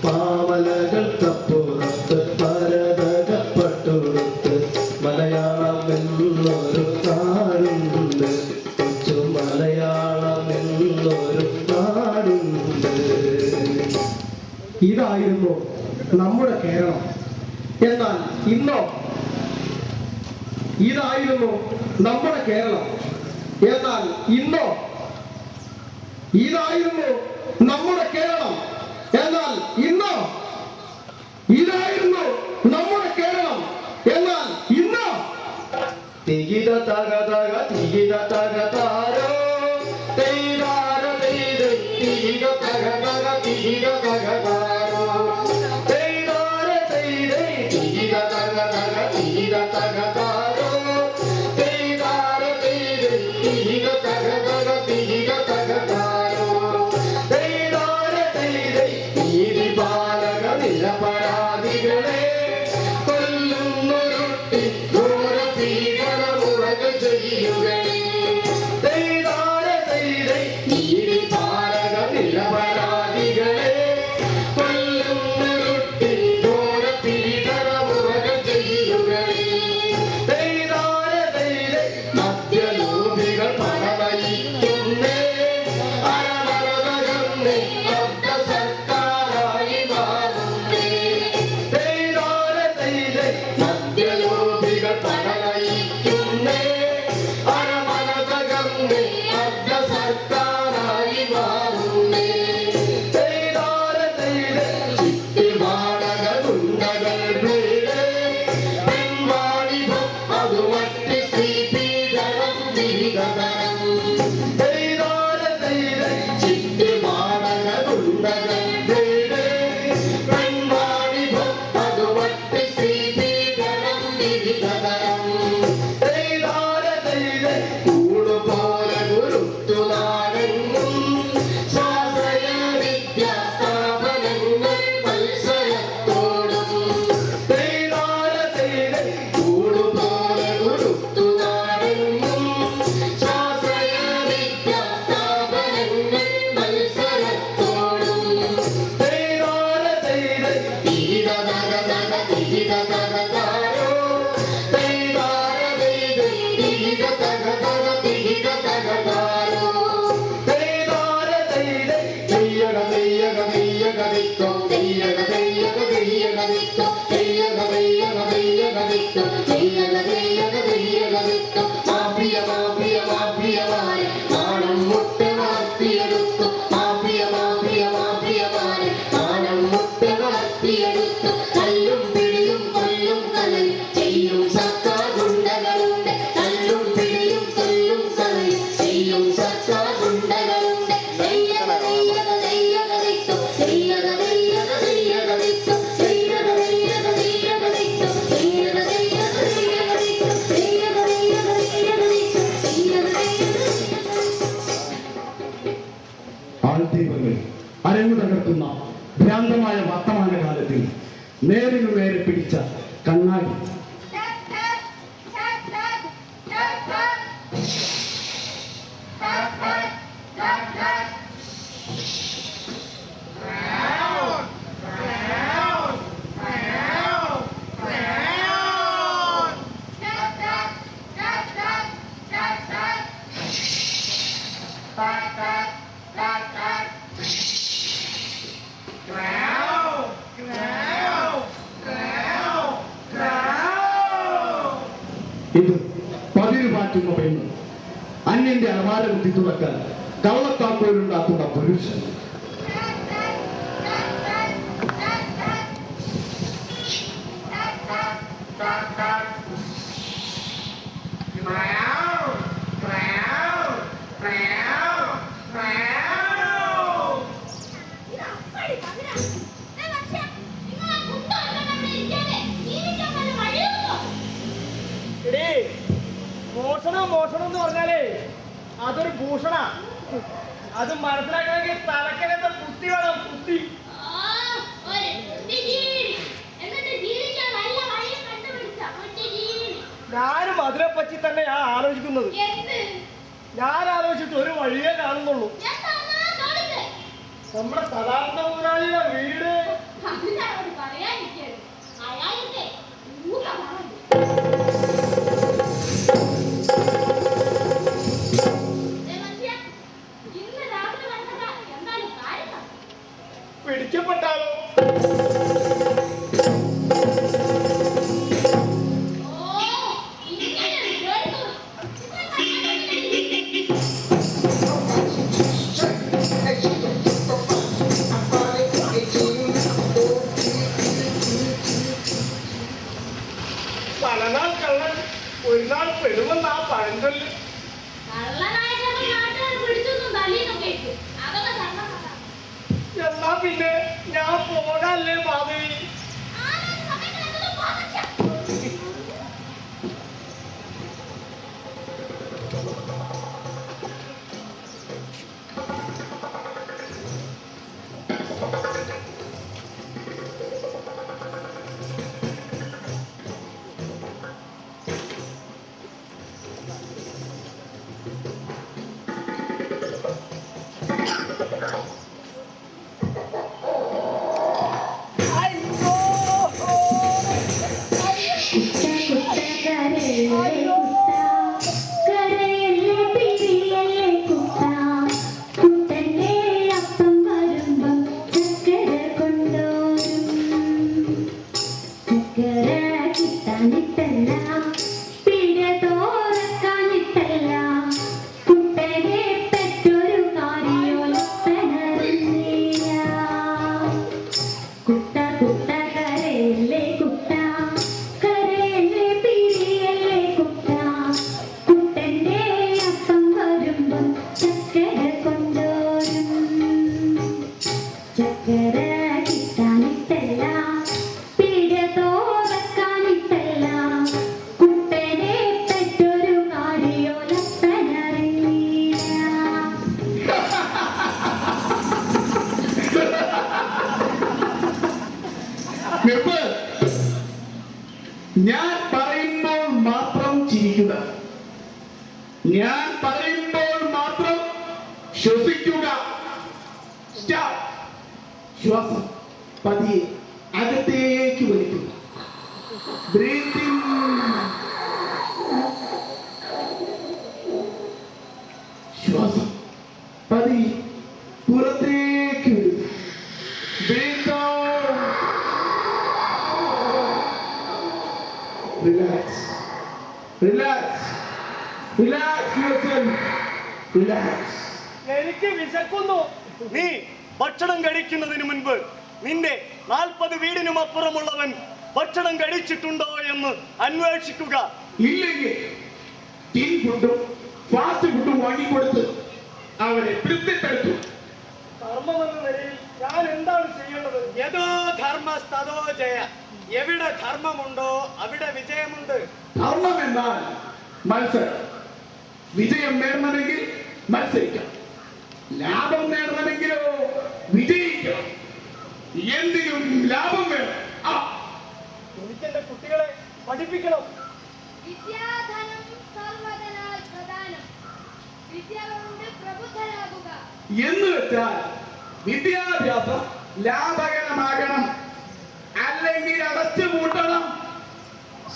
I: മാമലകൾക്കപ്പുറത്ത് ഭാരതകപ്പെട്ടൊടുത്ത് മലയാളമെന്നൊരു നാടുണ്ട്, കൊച്ചു മലയാളമെന്നൊരു നാടുണ്ട്. ഇതായിരുന്നു നമ്മുടെ കേരളം. എന്നാൽ ഇന്നോ? ഇതായിരുന്നു നമ്മുടെ കേരളം. എന്നാൽ ഇന്നോ? ഇതായിരുന്നു നമ്മുടെ കേരളം. എന്നാൽ ഇന്നോ? ഇതായിരുന്നു നമ്മുടെ കേരളം. എന്നാൽ ഇന്നോ? തികിട തക തക തികിട തക താരോ തൈരാര തൈര് തികിട തക തക തികിട തക താരോ തൈരാര തൈര് തികിട തക തക തികിട തക താരോ തൈരാര തൈര് തികിട തക തക തികിട തക താരോ തൈരാര തൈര് നീതി പാലക നിരപരാധികളെ കൊല്ലുന്നൊരുട്ടി ഘോര പീഡനമുറകൾ ചെയ്യുകളെ നീതി പാലക നിരപരാധികളെ കൊല്ലുന്നൊരുട്ടി ഘോര പീഡനമുറകൾ ചെയ്യുകളെ മദ്യലോഭികൾ പണമയിക്കുന്നേ അരമരതകന്നേ അബ്ദ സർക്കാരായി മാറുന്നേ മദ്യലോഭികൾ പണമയിക്കുന്നേ അരമരതകന്നേ അബ്ദ സർക്കാരായി മാറുന്നേ ചിട്ടിവാടക ഗുണ്ടകൾ വീട് പെൺവാണിഭം അത് മറ്റ് സ്ത്രീ പീഡനം വിഹിതതരം ചിട്ടിവാടക ഗുണ്ടകൾ വീട് പെൺവാണിഭം അത് മറ്റ് സ്ത്രീ പീഡനം വിഹിതതരം കൂടുപോലെ ഗുരുത്തുനാടെങ്ങും സ്വാശ്രയ വിദ്യാസ്ഥാപനങ്ങൾ മത്സരത്തോടും കൂടുപോലെ ഗുരുത്തുനാടെങ്ങും സ്വാശ്രയ വിദ്യാസ്ഥാപനങ്ങൾ മത്സരത്തോടും മാഫിയമാരെ മാനം മുട്ട് വളർത്തിയെടുത്തു മാഫിയമാരെ മാനം മുട്ട് വളർത്തിയെടുത്തു കല്ലും പിടിയും കൊല്ലും കലയും ചെയ്യും സർക്കാർ ഗുണ്ടകളുണ്ട് കല്ലും പിടിയും കൊല്ലും കലയും ചെയ്യും സർക്കാർ ഗുണ്ടകളുണ്ട് ആൾദൈവങ്ങൾ അരങ്ങു തകർക്കുന്ന ഭ്രാന്തമായ വർത്തമാനകാലത്തിൽ നേരിനു നേരെ പിടിച്ച കണ്ണാടി
C: Growl!
J: ഇത് പതിര് പാറ്റുന്ന പെണ്ണ്, അന്യന്റെ അലമാര കുത്തി തുറക്കാൻ കള്ളത്താക്കോലുണ്ടാക്കുന്ന പുരുഷൻ.
D: മോഷണം എന്ന് പറഞ്ഞാലേ അതൊരു ഭൂഷണ. അത് മനസ്സിലാക്കണമെങ്കിൽ തലക്കനത്തെ കുത്തി വേണം, കുത്തി. ഞാനും അതിനെപ്പറ്റി തന്നെയാ ആലോചിക്കുന്നത്. ഞാൻ ആലോചിച്ചിട്ട് ഒരു വഴിയേ കാണുന്നുള്ളൂ. നമ്മുടെ സാധാരണ മുതലാളിയുടെ വീട്. പിടിക്കപ്പെട്ടാലോ? പലനാൾ കള്ളൻ ഒരു നാൾ പെടുമെന്നാ പഴഞ്ചൊല്ല്. എന്നാ പിന്നെ ഞാൻ പോകാല്ലേ മാധവി?
J: ഞാൻ പറയുമ്പോൾ മാത്രം ചിരിക്കുക, ഞാൻ പറയുമ്പോൾ മാത്രം ശ്വസിക്കുക. ശ്വാസം പതിയെ അകത്തേക്ക് വലിക്കുക. ബ്രീത്തിങ്. ശ്വാസം പതിയെ പുറത്തേക്ക് വിടുക. Breathe out. Relax. Relax. Relax yourself. Relax.
D: എനിക്ക് വിശക്കുന്നു. നീ ഭക്ഷണം കഴിക്കുന്നതിന് മുൻപ് നിന്റെ 40 വീടിനും അപ്പുറമുള്ളവൻ ഭക്ഷണം കഴിച്ചിട്ടുണ്ടോ എന്ന് അന്വേഷിക്കുക.
J: ഇല്ലെങ്കിൽ ടീൻ ഫുഡും ഫാസ്റ്റ് ഫുഡും വാങ്ങിക്കൊടുത്ത് അവരെ തൃപ്തിപ്പെടുത്തു.
D: ധർമ്മമെന്ന നിലയിൽ ഞാൻ എന്താണ് ചെയ്യേണ്ടത്? യഥോ ധർമ്മസ്തോ ജയ. എവിടെ ധർമ്മമുണ്ടോ അവിടെ വിജയമുണ്ട്.
J: ധർമ്മം എന്നാൽ മത്സരം. വിജയം നേടണമെങ്കിൽ മത്സരിക്കണം, ലാഭം നേടണമെങ്കിലോ വിജയിക്കണം. എന്തിനും ലാഭം വേണം.
D: എനിക്ക് എന്റെ കുട്ടികളെ പഠിപ്പിക്കണം.
E: വിദ്യാധനം സർവ്വധനാൽ പ്രധാനം. വിദ്യ കൊണ്ട് പ്രബുദ്ധരാകുക
J: എന്ന് വെച്ചാൽ വിദ്യാഭ്യാസം ലാഭകരമാകണം, അല്ലെങ്കിൽ അടച്ചു പൂട്ടണം.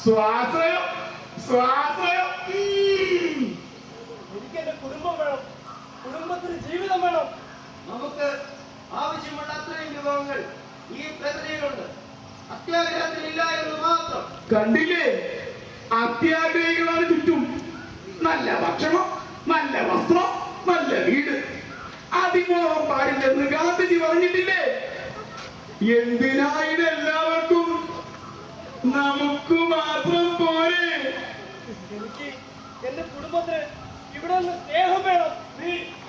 J: സ്വാശ്രയം സ്വാശ്രയം.
D: എനിക്ക് എന്റെ കുടുംബം വേണം, കുടുംബത്തിന് ജീവിതം വേണം.
C: നമുക്ക് ആവശ്യമുള്ള അത്രയും വിഭവങ്ങൾ ഈ പ്രക്രിയയിലുണ്ട്. അത്യാഗ്രഹത്തിലില്ല എന്ന് മാത്രം.
J: കണ്ടില്ലേ, അത്യാഗ്രഹികളാണ് ചുറ്റും. നല്ല ഭക്ഷണം, നല്ല വസ്ത്രം, നല്ല വീട്. അതിമോഹം പാടില്ലെന്ന് ഗാന്ധിജി പറഞ്ഞിട്ടില്ലേ? എന്തിനാ ഇതെല്ലാവർക്കും? നമുക്ക് മാത്രം പോരെ?
C: എനിക്ക് എന്റെ കുടുംബത്തിന് ഇവിടെ നിന്ന് സ്നേഹം വേണം.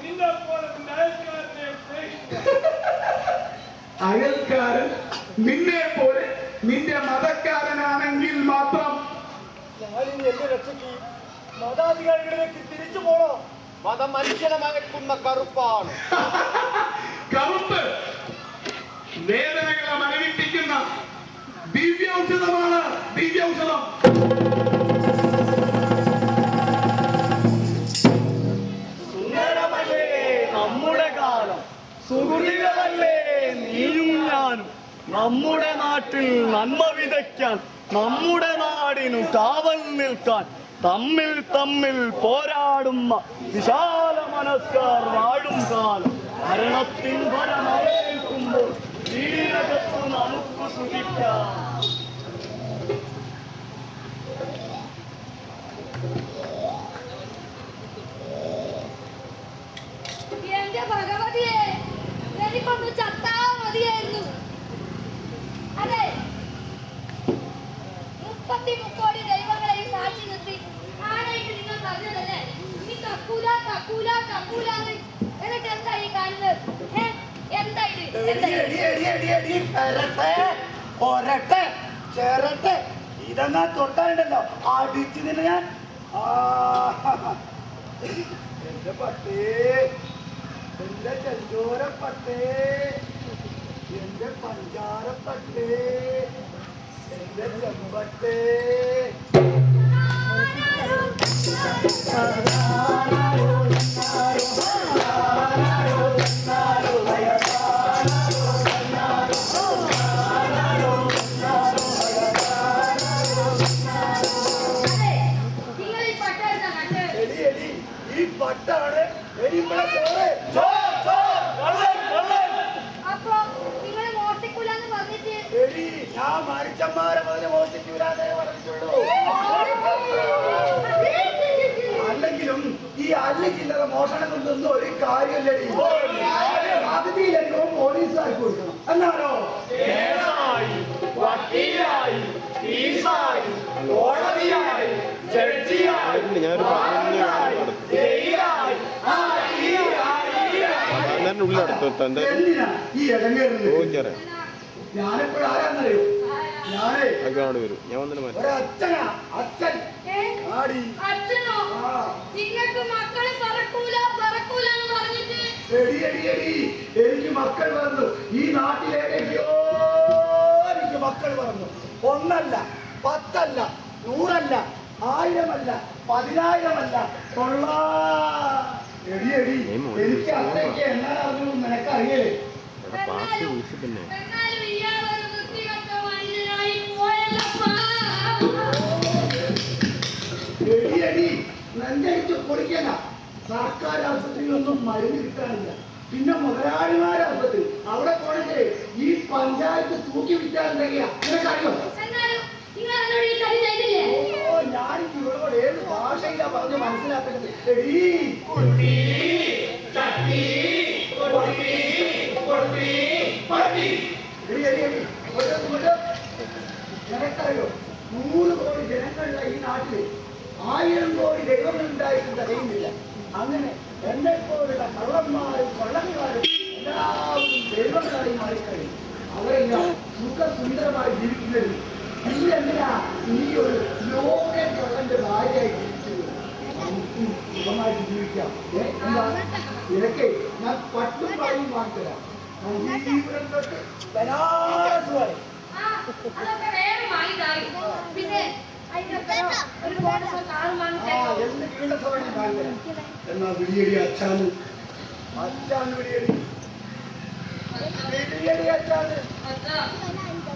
C: നിന്നെ പോലെ
J: അയൽക്കാരൻ നിന്നെ പോലെ നിന്റെ മതക്കാരനാണെങ്കിൽ മാത്രം.
C: ഞാനിനി എന്റെ രക്ഷയ്ക്ക് മതാധികാരികളിലേക്ക് തിരിച്ചു പോണോ? മതം മനുഷ്യനെ മകക്കുന്ന കറുപ്പാണ്.
J: കറുപ്പ് വേദനകളെ മരവിപ്പിക്കുന്ന ദിവ്യൌഷധമാണ്. ദിവ്യൌഷധം.
C: സുന്ദരമല്ലേ നമ്മുടെ കാലം, സുഹൃത്തുക്കളല്ലേ നീയും ഞാനും. നമ്മുടെ നാട്ടിൽ നന്മ വിതയ്ക്കാൻ, നമ്മുടെ നാടിനു കാവൽ നിൽക്കാൻ തമ്മിൽ തമ്മിൽ പോരാടുന്ന വിശാല മനസ്കാർ വാഴും കാലം. ഭരണത്തിൻ ഭരണമേൽക്കുമ്പോൾ വീരകത്ത് നമുക്ക് സുഖിക്കാം.
E: എന്റെ ഭഗവതിയെ, എനിക്കൊന്ന് ചത്താ മതിയായിരുന്നു. അതെ, 33 ദൈവങ്ങളെയും സാക്ഷി നിർത്തി ആരായിട്ട് നിങ്ങൾ പറഞ്ഞതല്ലേ ഇനി കക്കൂല കക്കൂല കക്കൂലാന്ന്? എന്നിട്ട് എന്താ ഈ കാണുന്നത്? എന്താ ഇത്?
C: ചേരട്ടെ ഇതെന്നാ തൊട്ടാലുണ്ടല്ലോ അടിച്ചു നിന്ന് ഞാൻ. എന്റെ പട്ടേ, എന്റെ ചെഞ്ചോരപ്പട്ടേ, എന്റെ പഞ്ചാരപ്പട്ടേ, എന്റെ ചെമ്പട്ടേ. ഈ പട്ടാണ്
E: അപ്പൊ നിങ്ങൾ മോഷ്ടിക്കൂലെന്ന് പറഞ്ഞിട്ട്
C: ഞാൻ മരിച്ചന്മാരെ മുതൽ മോഷ്ടിക്കൂലാതെ പറഞ്ഞിട്ടുള്ളൂ. അല്ലെങ്കിലും ഈ ചില്ലറ മോഷണം കൊണ്ടൊന്നും ഒരു കാര്യമല്ലടി. അതിഥിയിലോ പോലീസായി കൊടുക്കണം എന്നാണോ? വക്കീലായി, ഫീസായി, കോടതിയായി, ജഡ്ജിയായി, എന്തിനാ ഈ ഇടങ്ങേറുന്നത്? ഞാനെപ്പോഴാരാന്നറിയോ? ഞാനേ ഒരച്ഛനാ. അച്ഛൻ
E: അച്ഛനോ? നിങ്ങൾക്ക് മക്കളെ പറക്കൂല പറക്കൂലെന്ന് പറഞ്ഞിട്ട്
C: എനിക്ക് മക്കൾ പറഞ്ഞു. ഈ നാട്ടിലേക്കോ എനിക്ക് മക്കൾ പറഞ്ഞു. 1 അല്ല, 10 അല്ല, 100 അല്ല, 1000 അല്ല, 10,000 അല്ല, 100. എനിക്ക് അത്രയ്ക്ക് എന്നാലും നിനക്കറിയേ. നെഞ്ചടിച്ച് പൊളിക്കല. സർക്കാർ ആശുപത്രിയിലൊന്നും മരുന്ന് കിട്ടാനില്ല. പിന്നെ മുതലാളിമാരുടെ ആശുപത്രി അവിടെ പോണെങ്കിൽ ഈ പഞ്ചായത്ത് തൂക്കി വിറ്റാറുണ്ടെങ്കിൽ നിനക്കറിയോ? ഓ, ഞാൻ ഇവളോട് ഏത് ഭാഷയിലാ പറഞ്ഞ് മനസ്സിലാക്കുന്നത്? നിനക്കറിയോ 100 കോടി ജനങ്ങളുള്ള ഈ നാട്ടില് 1000 കോടി ദൈവങ്ങളുണ്ടായിട്ട് തികയുന്നില്ല. അങ്ങനെ എന്നെ പോലുള്ള കള്ളന്മാരും കൊള്ളക്കാരും എല്ലാവരും ദൈവങ്ങളായി മാറിക്കഴിയും. അവരെല്ലാം സുഖസുന്ദരമായി ജീവിക്കുന്നത്. ഇല്ലെന്തിനാ ഈ ഒരു ലോകൻ കൊള്ളന്റെ ഭാര്യയായി ജീവിച്ചത്? നമുക്കും സുഖമായിട്ട് ജീവിക്കാം. നിനക്ക് ഞാൻ പട്ടും പറയും വാങ്ങിത്തരാം. ജീവിതം തൊട്ട് ബനാറസ് വരെ.
E: പിന്നെ ഒരു
C: എന്നാ വിളിയടി അച്ഛാന്ന്. അച്ഛാന്ന് വിളിയടി. വിളിയടി അച്ഛാന്ന്.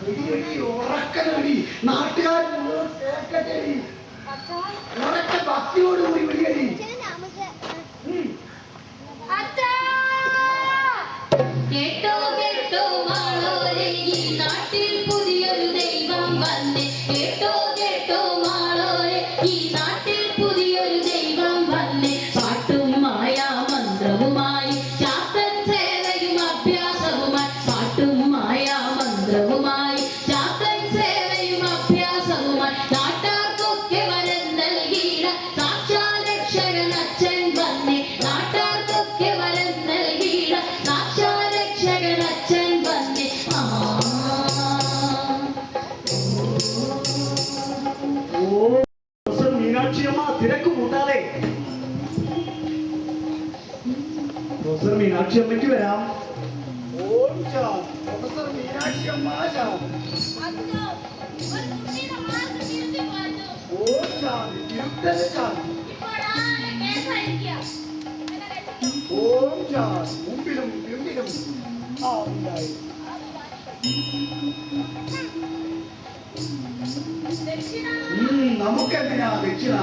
C: വിളിയടി ഉറക്കനടി. നാട്ടുകാർ മുഴുവൻ കേൾക്കട്ടെടി. ഉറക്ക ഭക്തിയോടുകൂടി വിളിയടി.
F: കേട്ടോ കേട്ടോ മാളോരെ, ഈ നാട്ടിൽ പുതിയൊരു ദൈവം വന്നേ. കേട്ടോ കേട്ടോ മാളോരെ,
C: മീനാക്ഷിയമ്മ തിരക്ക് കൂട്ടാതെ. പ്രൊഫസർ മീനാക്ഷിയമ്മയ്ക്ക് വരാം. ഓം ശാം. Professor Meenakshiamma Sham. ഓം ശാം. ഇരുട്ടൽ ശാം. ഓം ശാം. മുമ്പിലും പിന്നിലും ഉണ്ടായി. നമുക്കെന്തിനാ ദക്ഷിണ?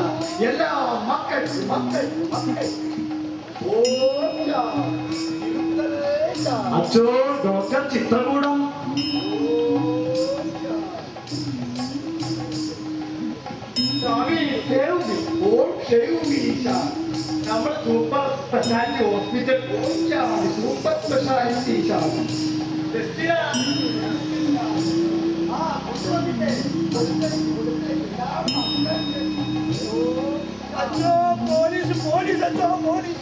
C: എല്ലാ മക്കൾ മക്കൾ മക്കൾ. ഓം ശാം. അച്ഛോ ഡോക്ടർ ചിത്രകൂടം. നമ്മുടെ super speciality hospital. Super speciality അച്ഛോ പോലീസ് പോലീസ് അച്ഛോ പോലീസ്.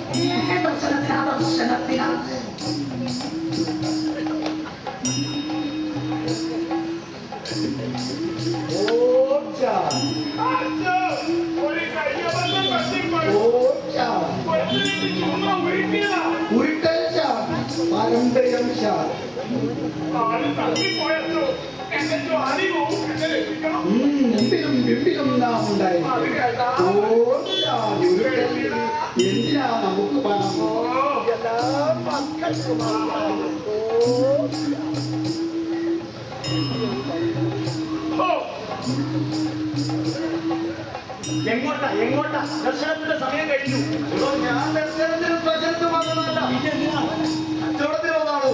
C: പാരമ്പര്യം മുമ്പിലും പിമ്പിലും നാം ഉണ്ടായി. എന്തിനാ നമുക്ക് പണം? എല്ലാ മക്കൾക്കും എങ്ങോട്ടാ എങ്ങോട്ടാ? ദർശനത്തിന്റെ സമയം കഴിഞ്ഞു. ഞാൻ ദർശനത്തിന് പ്രശസ്തി വന്നതല്ല, കച്ചവടത്തിന് വന്നാണോ?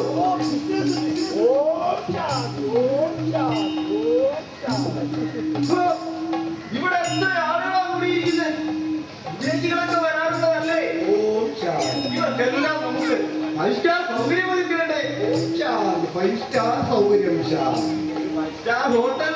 C: ഇവിടെ എത്ര ആളുകളാ കൂടിയിരിക്കുന്നത്? വിദേശികളൊക്കെ വരാറുള്ളതല്ലേ? ഇവർക്കെല്ലാം നമുക്ക് 5 സ്റ്റാർ സൗകര്യം ഒരുക്കണ്ടേ? 5 സ്റ്റാർ സൗകര്യം, 5 സ്റ്റാർ ഹോട്ടൽ.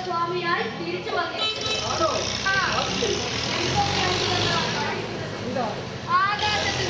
E: സ്വാമിയായി തിരിച്ചു വന്നേ. ആകാശത്തിൽ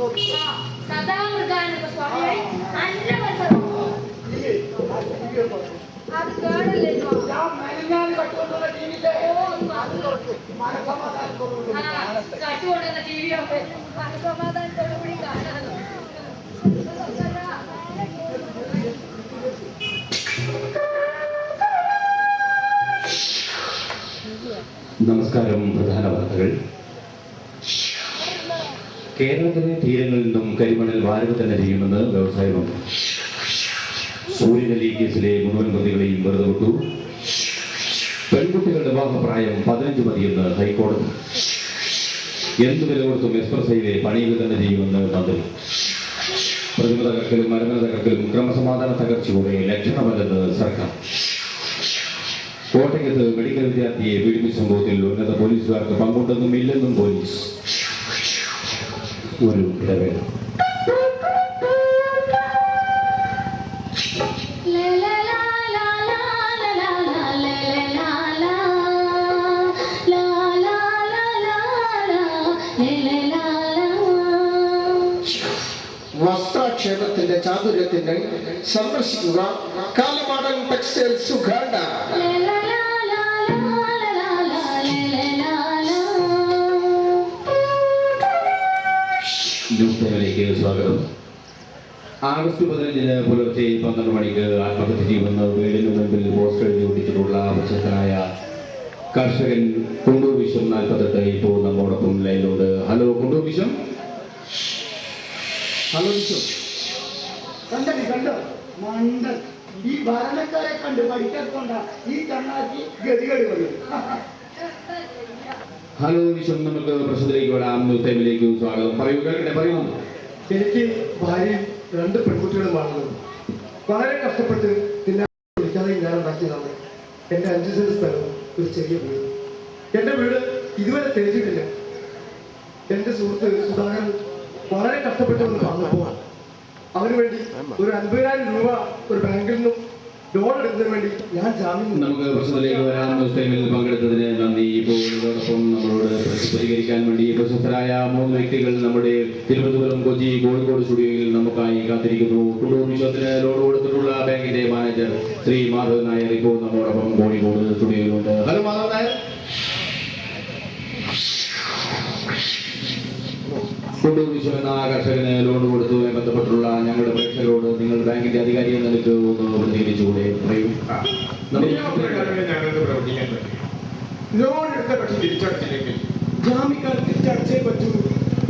C: നോക്കി
E: സദാമൃഗാനന്ദ സ്വാമിയായി അല്ല മത്സരം അത് കേടല്ലേ
C: ഞാൻ മെനഞ്ഞാൽ കട്ടുകൊണ്ടുള്ള ടിവിയിലെ അത് തുറക്ക് മനസമാധാനത്തോടുകൂടി
E: കട്ടുകൊണ്ടുവന്ന ടി വി ഒക്കെ മനസമാധാനത്തോടു കൂടി കാണാനോ.
H: നമസ്കാരം. പ്രധാന വാർത്തകൾ. കേരളത്തിലെ തീരങ്ങളിൽ നിന്നും കരിമണൽ വാരുക തന്നെ ചെയ്യുമെന്ന് വ്യവസായ മന്ത്രി. സൂര്യനെല്ലി കേസിലെ മുഴുവൻ പ്രതികളെയും വെറുതെ വിട്ടു. പെൺകുട്ടികളുടെ വിവാഹപ്രായം 15 മതിയെന്ന് ഹൈക്കോടതി. എന്ത് വില കൊടുത്തും എക്സ്പ്രസ് ഹൈവേ പണിയുക തന്നെ ചെയ്യുമെന്ന് മന്ത്രി. പ്രതിമ തകർക്കലും മരമന തകർക്കലും ക്രമസമാധാന തകർച്ചയുടെ ലക്ഷണമല്ലെന്ന് സർക്കാർ. കോട്ടയത്ത് മെഡിക്കൽ വിദ്യാർത്ഥിയെ പീഡിപ്പിച്ച സംഭവത്തിൽ ഉന്നത പോലീസുകാർക്ക് പങ്കുണ്ടെന്നും ഇല്ലെന്നും പോലീസ്. ഒരു ഇടവേള.
G: വസ്ത്രാക്ഷേപത്തിന്റെ ചാതുര്യത്തിന്റെ സന്ദർശിക്കുക കാലമാടൻ ടെക്സ്റ്റൈൽസ് ഉഗാണ്ട.
H: ന്യൂസ് ടൈമിലേക്ക് സ്വാഗതം. ആഗസ്റ്റ് 15 പുലർച്ചെ 12 മണിക്ക് ആത്മഹത്യ ചെയ്യുമെന്ന് വീടിന് മുമ്പിൽ പോസ്റ്റർ എഴുതി ഒട്ടിച്ചിട്ടുള്ള പ്രശസ്തനായ കർഷകൻ കുണ്ടൂർ വിശ്വം 48 ഇപ്പോൾ നമ്മോടൊപ്പം ലൈനിലുണ്ട്. ഹലോ കുണ്ടൂർ വിശ്വം.
G: ഹലോ വിശ്വം.
C: കണ്ടോ മണ്ടൻ ഈ ഭരണക്കാരെ കണ്ട് പഠിക്കാത്തോണ്ട ഈ കണ്ണാക്കി ഗതികേട് വരും.
H: ഹലോ വിശ്വം. നമുക്ക് പ്രശ്നത്തിലേക്ക് വരാം. ന്യൂസ് ടൈമിലേക്ക് സ്വാഗതം. പറയൂ, കേൾക്കട്ടെ, പറയൂ.
J: എനിക്ക് ഭാര്യയും 2 പെൺകുട്ടികളുമാണുള്ളത്. വളരെ കഷ്ടപ്പെട്ട് പിന്നെ വിളിക്കാതെ ഞാൻ ഉണ്ടാക്കിയതാണ് എൻ്റെ 5 സെന്റ് സ്ഥലവും ഒരു ചെറിയ വീട്. എൻ്റെ വീട് ഇതുവരെ തേച്ചിട്ടില്ല. എൻ്റെ സുഹൃത്ത് സുധാകരൻ വളരെ കഷ്ടപ്പെട്ട് വന്നപ്പോൾ അവന് വേണ്ടി ഒരു 50,000 രൂപ ഒരു ബാങ്കിൽ നിന്നും ലോൺ എടുക്കുന്നതിന് വേണ്ടി ഞാൻ ജാമ്യം.
H: നമുക്ക് പ്രശ്നത്തിലേക്ക് വരാം. ന്യൂസ് ടൈമിൽ പങ്കെടുത്തതിന് നന്ദി. ഇപ്പോൾ ഇതോടൊപ്പം നമ്മളോട് പ്രതികരിക്കാൻ വേണ്ടി പ്രശസ്തരായ 3 വ്യക്തികൾ നമ്മുടെ തിരുവനന്തപുരം, കൊച്ചി, കോഴിക്കോട് സ്റ്റുഡിയോയിൽ നമുക്കായി കാത്തിരിക്കുന്നു. കുണ്ടൂർ വിശ്വത്തിന് ലോൺ കൊടുത്തിട്ടുള്ള ബാങ്കിന്റെ മാനേജർ ശ്രീ മാധവൻ നായർ ഇപ്പോൾ നമ്മോടൊപ്പം കോഴിക്കോട് സ്റ്റുഡിയോയിലുണ്ട്. ഹലോ മാധവൻ നായർ. കുണ്ടൂർ വിശ്വം എന്ന കർഷകന് ലോൺ കൊടുത്തതുമായി ബന്ധപ്പെട്ടുള്ള ഞങ്ങളുടെ പ്രേക്ഷകരോട് നിങ്ങൾ ബാങ്കിന്റെ അധികാരി എന്ന നിലയ്ക്ക് ഒന്ന് പ്രതികരിച്ചുകൂടെ?
B: ലോൺ എടുത്ത പക്ഷെ തിരിച്ചടച്ചില്ലെങ്കിൽ ജാമ്യക്കാർ തിരിച്ചടച്ചേ പറ്റൂ.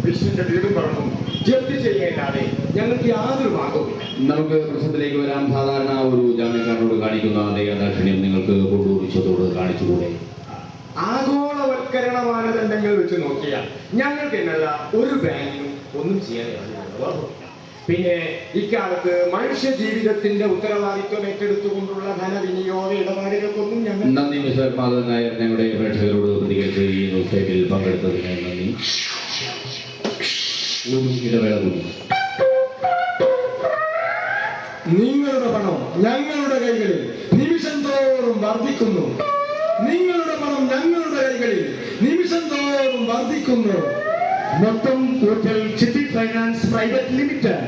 B: വിശ്വന്റെ വീടും പറഞ്ഞു ജപ്തി ചെയ്യാതെ ഞങ്ങൾക്ക് യാതൊരു മാർഗവുമില്ല.
H: നമുക്ക് പ്രശ്നത്തിലേക്ക് വരാം. സാധാരണ ഒരു ജാമ്യക്കാരനോട് കാണിക്കുന്ന അതേ ദാക്ഷിണ്യം നിങ്ങൾക്ക് കുണ്ടൂർ വിശ്വത്തോട് കാണിച്ചുകൂടെ?
B: ആഗോളവൽക്കരണ മാനദണ്ഡങ്ങൾ വെച്ച് നോക്കിയാൽ ഞങ്ങൾക്ക് എന്നല്ല ഒരു ബാങ്കിനും ഒന്നും ചെയ്യാതെ. പിന്നെ ഇക്കാലത്ത് മനുഷ്യ ജീവിതത്തിന്റെ ഉത്തരവാദിത്വം ഏറ്റെടുത്തുകൊണ്ടുള്ള ധനവിനിയോഗ ഇടപാടുകൾക്കൊന്നും ഞങ്ങൾ.
H: നന്ദി മിസ്റ്റർ മാധവൻ നായർ. ഞങ്ങളുടെ പ്രേക്ഷകരോട് പ്രതികരിച്ച് ഈ ന്യൂസ് ടൈമിൽ പങ്കെടുത്തതിന് നന്ദി. ഇടവേള കൂടി.
J: നിങ്ങളുടെ പണം ഞങ്ങളുടെ കൈകളിൽ നിമിഷം തോറും വർദ്ധിക്കുന്നു. നിങ്ങളുടെ പണം ഞങ്ങളുടെ കൈകളിൽ നിമിഷം തോറും വർദ്ധിക്കുന്നു. മൊത്തം കൂട്ടൽ ചിട്ടി ഫൈനാൻസ് പ്രൈവറ്റ് ലിമിറ്റഡ്.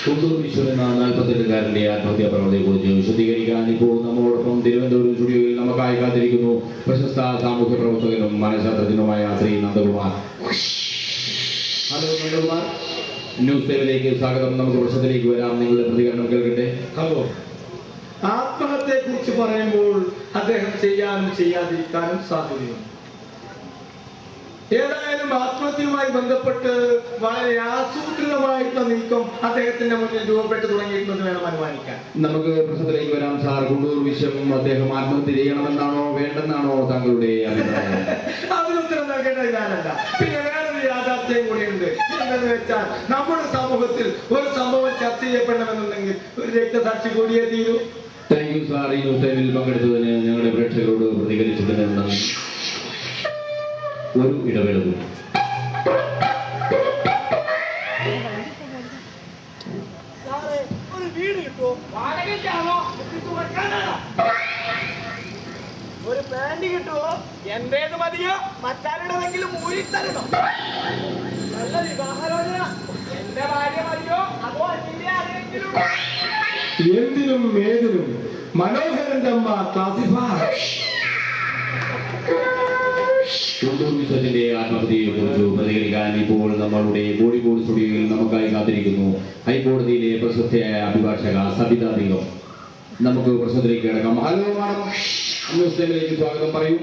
H: കുണ്ടൂർ വിശ്വം എന്ന 48-കാരന്റെ ആത്മഹത്യാ പ്രവണതയെക്കുറിച്ച് വിശദീകരിക്കാൻ ഇപ്പോൾ നമ്മോടൊപ്പം തിരുവനന്തപുരം സ്റ്റുഡിയോയിൽ നമുക്കായി കാത്തിരിക്കുന്നു പ്രശസ്ത സാമൂഹ്യ പ്രവർത്തകനും മനഃശാസ്ത്രജ്ഞനുമായ ശ്രീ നന്ദകുമാർ. ഹലോ നന്ദകുമാർ. ന്യൂസ് ടൈമിലേക്ക് സ്വാഗതം. നമുക്ക് പ്രശ്നത്തിലേക്ക് വരാം. നിങ്ങളുടെ പ്രതികരണം കേൾക്കട്ടെ.
B: ഹലോ. ആത്മഹത്യയെ കുറിച്ച് പറയുമ്പോൾ അദ്ദേഹം ചെയ്യാനും ചെയ്യാതിരിക്കാനും സാധ്യതയുണ്ട്. ഏതായാലും ആത്മഹത്യയുമായി ബന്ധപ്പെട്ട് വളരെ ആസൂത്രിതമായിട്ടുള്ള നീക്കം അദ്ദേഹത്തിന്റെ മുന്നിൽ രൂപപ്പെട്ടു തുടങ്ങിയിട്ടുണ്ടെന്ന് വേണം അനുമാനിക്കാൻ.
H: നമുക്ക് പ്രശ്നത്തിലേക്ക് വരാം. സാർ, കുണ്ടൂർ വിശ്വം അദ്ദേഹം ആത്മഹത്യ ചെയ്യണമെന്നാണോ വേണ്ടെന്നാണോ താങ്കളുടെ അഭിപ്രായം?
B: അതിനുത്തരം നൽകേണ്ടത് ഞാനല്ല. പിന്നെ വേറൊരു യാഥാർത്ഥ്യം കൂടിയുണ്ട്. എന്തെന്ന് വെച്ചാൽ നമ്മുടെ സമൂഹത്തിൽ ഒരു സംഭവം ചർച്ച ചെയ്യപ്പെടണമെന്നുണ്ടെങ്കിൽ ഒരു രക്തസാക്ഷി കൂടിയേ തീരൂ.
H: Thank you sir. ഈ ന്യൂസ് ടൈമിൽ പങ്കെടുത്തതിന് ഞങ്ങളുടെ പ്രേക്ഷകരോട് പ്രതികരിച്ചതിന് നന്ദി. ഒരു ഇടവേള കൂടി.
C: ഒരു വീട് കിട്ടുമോ? വാടകയ്ക്കാണോ? ഒരു ബ്രാൻഡ് കിട്ടുമോ?
D: എന്തേത് മതിയോ?
C: മറ്റാരുടെയെങ്കിലും ഊരിത്തരണം. നല്ല വിവാഹാലോചന.
D: എന്റെ ഭാര്യ മതിയോ അതോ അതിന്റെ ആരെങ്കിലും?
J: എന്തിനും ഏതിനും മനോഹരന്റെ അമ്മ ക്ലാസിഫൈ.
H: ടുണ്ടൂർ വിശ്വത്തിന്റെ ആത്മഹത്യയെ കുറിച്ച് പ്രതികരിക്കാൻ ഇപ്പോൾ നമ്മളുടെ കോഴിക്കോട് സ്റ്റുഡിയോയിൽ നമുക്കായി കാത്തിരിക്കുന്നു ഹൈക്കോടതിയിലെ പ്രശസ്തയായ അഭിഭാഷക സബിത ബീഗം. നമുക്ക് പ്രശ്നത്തിലേക്ക് കിടക്കാം. ഹലോ മാഡം, ന്യൂസ് ടൈമിലേക്ക് സ്വാഗതം. പറയൂ.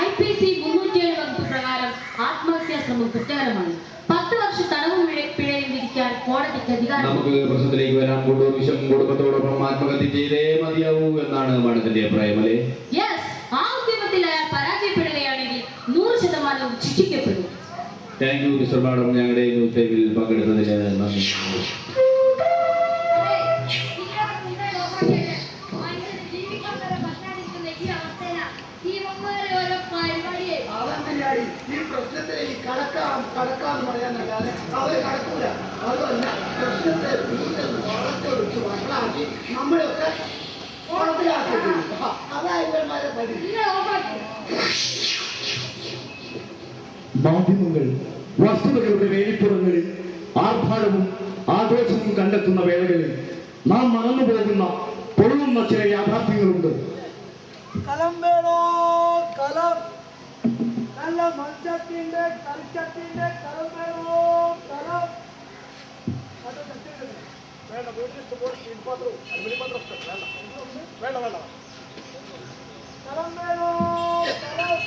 F: IPC 307 വകുപ്പ് പ്രകാരം ആത്മഹത്യാ ശ്രമം കുറ്റകരമാണ്. 10 വർഷ തടവും പിഴയും വിധിക്കാൻ കോടതിക്ക് അധികാരം.
H: നമുക്ക് പ്രശ്നത്തിലേക്ക് വരാം. ടുണ്ടൂർ വിശ്വം കുടുംബത്തോടൊപ്പം ആത്മഹത്യ ചെയ്തേ മതിയാവൂ എന്നാണ് മാഡത്തിന്റെ അഭിപ്രായം, അല്ലേ?
F: യെസ്, ആ ഉദ്യമത്തിൽ അയാൾ പരാജയപ്പെടുകയാണെങ്കിൽ 100% ശിക്ഷിക്കപ്പെടും.
H: താങ്ക് യു മിസ്റ്റർ മാഡം, ഞങ്ങളുടെ ന്യൂസ് ടൈമിൽ പങ്കെടുത്തതിന് നന്ദി.
C: ഈ പ്രശ്നത്തെ കടക്കാന്ന് പറയാനല്ലാതെ അവര് കടക്കൂല. അതുമല്ല, പ്രശ്നത്തെ വളർത്തൊഴിച്ച് വഷളാക്കി നമ്മളൊക്കെ കുളത്തിലാക്കി. അതാ ഇവന്മാരെ പരി.
J: മാധ്യമങ്ങൾ വസ്തുതകളുടെ വേലിപ്പുറങ്ങളിൽ ആർഭാടവും ആഘോഷവും കണ്ടെത്തുന്ന വേളകളിൽ നാം മറന്നുപോകുന്ന പൊള്ളുന്ന ചില യാഥാർത്ഥ്യങ്ങളുണ്ട്.
C: കലം വേണോ? കലം. നല്ല മഞ്ചത്തിന്റെ കളിച്ചത്തിന്റെ കലം വേണോ? കലം. വേണ്ട, വീട്ടിൽ പാത്രവും അലുമിനിയം പാത്രം വേണ്ട വേണ്ട. കലം വേണോ? കലം.